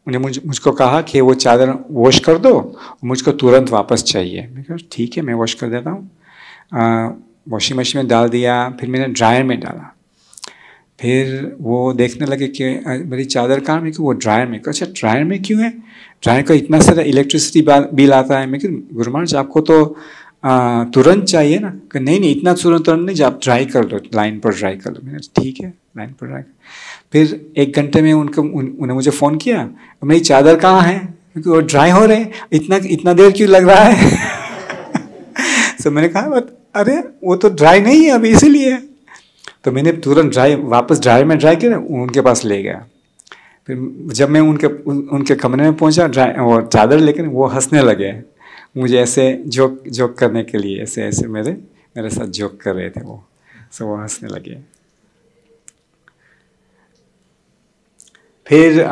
उन्हें मुझको कहा कि वो चादर वॉश कर दो, मुझको तुरंत वापस चाहिए। मैं कहा ठीक है, मैं वॉश कर देता हूँ। वॉशिंग मशीन में डाल दिया, फिर मैंने ड्रायर में डाला। फिर वो देखने लगे कि मेरी चादर कहाँ है, कि वो ड्रायर में। अच्छा ड्रायर में क्यों है, ड्रायर का इतना सारा इलेक्ट्रिसिटी बिल आता है। मैं कि गुरु महाराज आपको तो तुरंत चाहिए ना। कि नहीं इतना तुरंत नहीं, आप ड्राई कर दो, लाइन पर ड्राई कर लो। मैंने ठीक है लाइन पर ड्राई। फिर 1 घंटे में उन्हें मुझे फ़ोन किया, मेरी चादर कहाँ है, क्योंकि वो ड्राई हो रहे, इतना देर क्यों लग रहा है। तो मैंने कहा अरे वो तो ड्राई नहीं है अभी, इसीलिए। तो मैंने तुरंत वापस ड्रायर में ड्राई किया, उनके पास ले गया। फिर जब मैं उनके कमरे में पहुंचा वो चादर लेकर, वो हंसने लगे मुझे ऐसे जोक करने के लिए, ऐसे मेरे साथ जोक कर रहे थे वो। सो वो हंसने लगे। फिर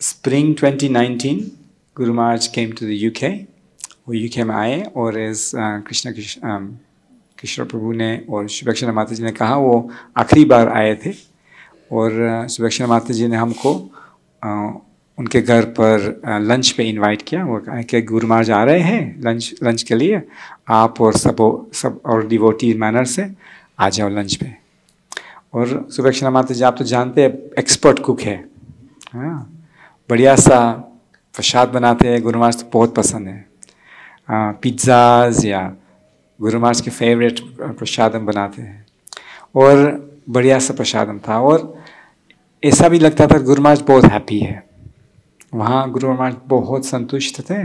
spring 2019 Guru Maharaj came to the UK. वो यूके में आए और किशोर प्रभु ने और सुभक्षणा माता जी ने कहा वो आखिरी बार आए थे। और सुभक्षणा माता जी ने हमको उनके घर पर लंच पे इनवाइट किया। वो कहा कि गुरु महाराज आ रहे हैं लंच के लिए, आप और सब और डिवोटी मैनर से आ जाओ लंच पे। और सुभक्षणा माता जी आप तो जानते हैं एक्सपर्ट कुक है, हाँ, बढ़िया सा प्रसाद बनाते हैं। गुरु महाराज तो बहुत पसंद है, पिज्ज़ाज या गुरु महाराज के फेवरेट प्रसादम बनाते हैं। और बढ़िया सा प्रसादम था। और ऐसा भी लगता था गुरु महाराज बहुत हैप्पी है वहाँ। गुरु महाराज बहुत संतुष्ट थे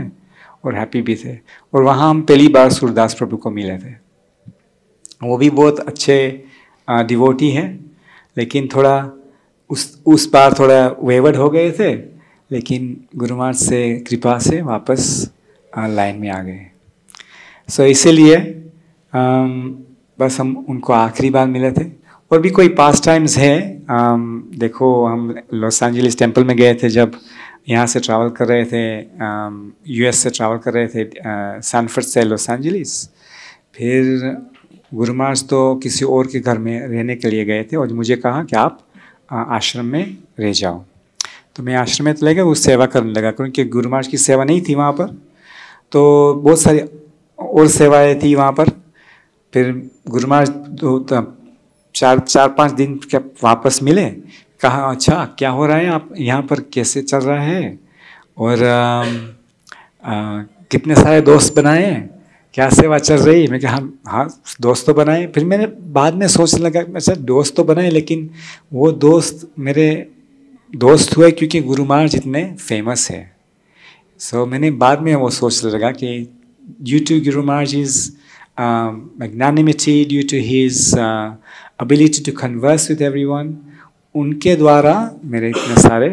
और हैप्पी भी थे। और वहाँ हम पहली बार सूरदास प्रभु को मिले थे। वो भी बहुत अच्छे डिवोटी हैं, लेकिन थोड़ा उस बार थोड़ा वेवर्ड हो गए थे, लेकिन गुरु महाराज से कृपा से वापस लाइन में आ गए। सो इसीलिए बस हम उनको आखिरी बार मिले थे। और भी कोई पास टाइम्स है, देखो हम लॉस एंजलिस टेम्पल में गए थे जब यहाँ से ट्रैवल कर रहे थे, यूएस से ट्रैवल कर रहे थे, सैनफोर्ड से लॉस एंजलिस। फिर गुरु महाराज तो किसी और के घर में रहने के लिए गए थे और मुझे कहा कि आप आश्रम में रह जाओ। तो मैं आश्रम में चले गया, वो सेवा करने लगा, क्योंकि गुरु महाराज की सेवा नहीं थी वहाँ पर, तो बहुत सारी और सेवाएं थी वहाँ पर। फिर गुरु महाराज 4-5 दिन के वापस मिले। कहा अच्छा क्या हो रहा है, आप यहाँ पर कैसे चल रहा है, और कितने सारे दोस्त बनाए, क्या सेवा चल रही है। मैं कहा हाँ दोस्त तो बनाए। फिर मैंने बाद में सोचने लगा अच्छा दोस्त तो बनाए, लेकिन वो दोस्त मेरे दोस्त हुए क्योंकि गुरु महाराज इतने फेमस है। सो मैंने बाद में वो सोचने लगा कि due to Guru Maharaj magnanimity, due to his ability to converse with everyone, उनके द्वारा मेरे इतने सारे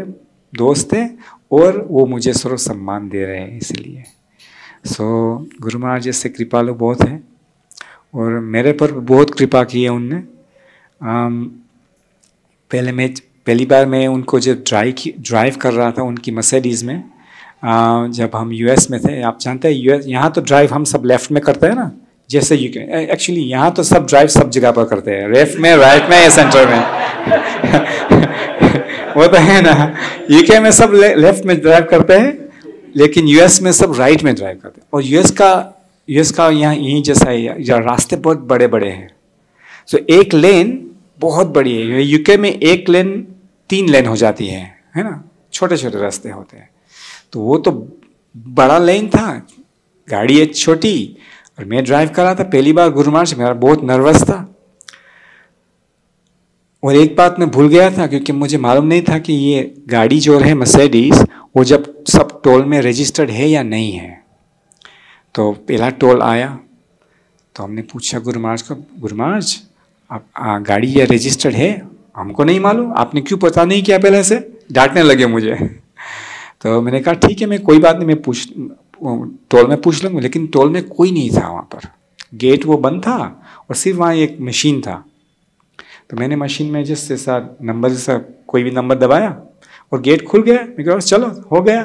दोस्त थे और वो मुझे सर्व सम्मान दे रहे हैं इसलिए। सो गुरु महाराज जैसे कृपालु बहुत हैं और मेरे पर बहुत कृपा की है उनने। पहली बार मैं उनको जब ड्राइव कर रहा था उनकी मर्सिडीज़ में, जब हम यूएस में थे। आप जानते हैं यूएस यहाँ तो ड्राइव हम सब लेफ्ट में करते हैं ना, जैसे यूके। एक्चुअली यहाँ तो सब ड्राइव सब जगह पर करते हैं, लेफ्ट में, राइट में या सेंटर में। वो तो है ना, यूके में सब लेफ्ट में ड्राइव करते हैं, लेकिन यूएस में सब राइट में ड्राइव करते हैं। और यूएस का यहाँ यहीं जैसा है, रास्ते बहुत बड़े बड़े हैं। सो एक लेन बहुत बड़ी है। यूके में एक लेन 3 लेन हो जाती है ना, छोटे छोटे रास्ते होते हैं। तो वो तो बड़ा लेन था, गाड़ी है छोटी, और मैं ड्राइव कर रहा था पहली बार गुरु महाराज से, मेरा बहुत नर्वस था। और एक बात मैं भूल गया था, क्योंकि मुझे मालूम नहीं था कि ये गाड़ी जो है मर्सिडीज, वो जब सब टोल में रजिस्टर्ड है या नहीं है। तो पहला टोल आया तो हमने पूछा गुरु महाराज को, गुरु महाराज आप गाड़ी ये रजिस्टर्ड है? हमको नहीं मालूम, आपने क्यों पता नहीं किया पहले से? डांटने लगे मुझे। तो मैंने कहा ठीक है, मैं कोई बात नहीं, मैं टोल में पूछ लूँगा। लेकिन टोल में कोई नहीं था वहाँ पर, गेट वो बंद था और सिर्फ वहाँ एक मशीन था। तो मैंने मशीन में जैसे नंबर जैसा कोई भी नंबर दबाया और गेट खुल गया। मैं कहा चलो हो गया।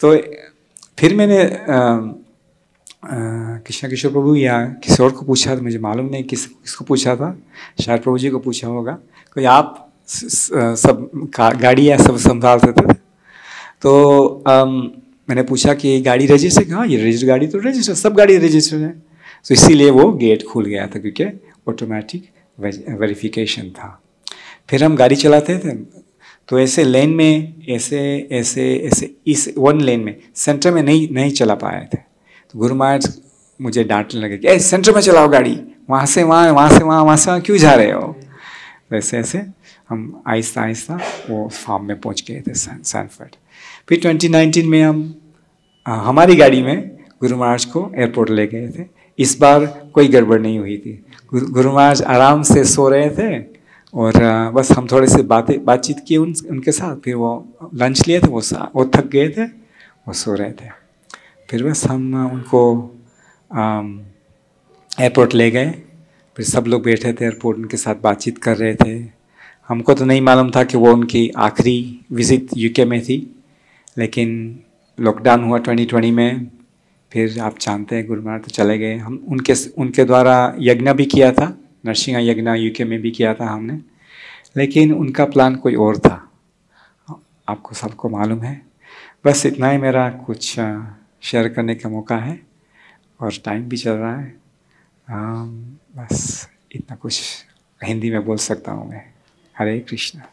तो फिर मैंने कृष्ण किशोर प्रभु या किसी और को पूछा, तो मुझे मालूम नहीं किसको पूछा था, शायद प्रभु जी को पूछा होगा, कोई आप सब गाड़ियाँ सब संभालते थे। तो मैंने पूछा कि गाड़ी रजिस्टर, हाँ ये रजिस्टर गाड़ी तो रजिस्टर, सब गाड़ी रजिस्टर है। तो इसीलिए वो गेट खुल गया था, क्योंकि ऑटोमेटिक वेरिफिकेशन था। फिर हम गाड़ी चलाते थे तो ऐसे लेन में ऐसे ऐसे ऐसे इस वन लेन में सेंटर में नहीं चला पाए थे। तो गुरु महाराज मुझे डांटने लगे कि सेंटर में चलाओ गाड़ी, वहाँ से वहाँ, वहाँ से वहाँ, वहाँ से वहाँ क्यों जा रहे हो। ऐसे ऐसे हम आहिस्ता आहिस्ता वो फार्म में पहुँच गए थे सैनफोर्ड। फिर 2019 में हम हमारी गाड़ी में गुरु महाराज को एयरपोर्ट ले गए थे। इस बार कोई गड़बड़ नहीं हुई थी। गुरु महाराज आराम से सो रहे थे और बस हम थोड़े से बातचीत की उनके साथ। फिर वो लंच लिए थे, वो थक गए थे, वो सो रहे थे। फिर बस हम उनको एयरपोर्ट ले गए। फिर सब लोग बैठे थे एयरपोर्ट, उनके साथ बातचीत कर रहे थे। हमको तो नहीं मालूम था कि वो उनकी आखिरी विज़िट यूके में थी, लेकिन लॉकडाउन हुआ 2020 में। फिर आप जानते हैं गुरु महाराज तो चले गए। हम उनके द्वारा यज्ञ भी किया था, नरसिंह यज्ञ यूके में भी किया था हमने, लेकिन उनका प्लान कोई और था, आपको सबको मालूम है। बस इतना ही मेरा कुछ शेयर करने का मौका है, और टाइम भी चल रहा है। बस इतना कुछ हिंदी में बोल सकता हूँ मैं। हरे कृष्णा।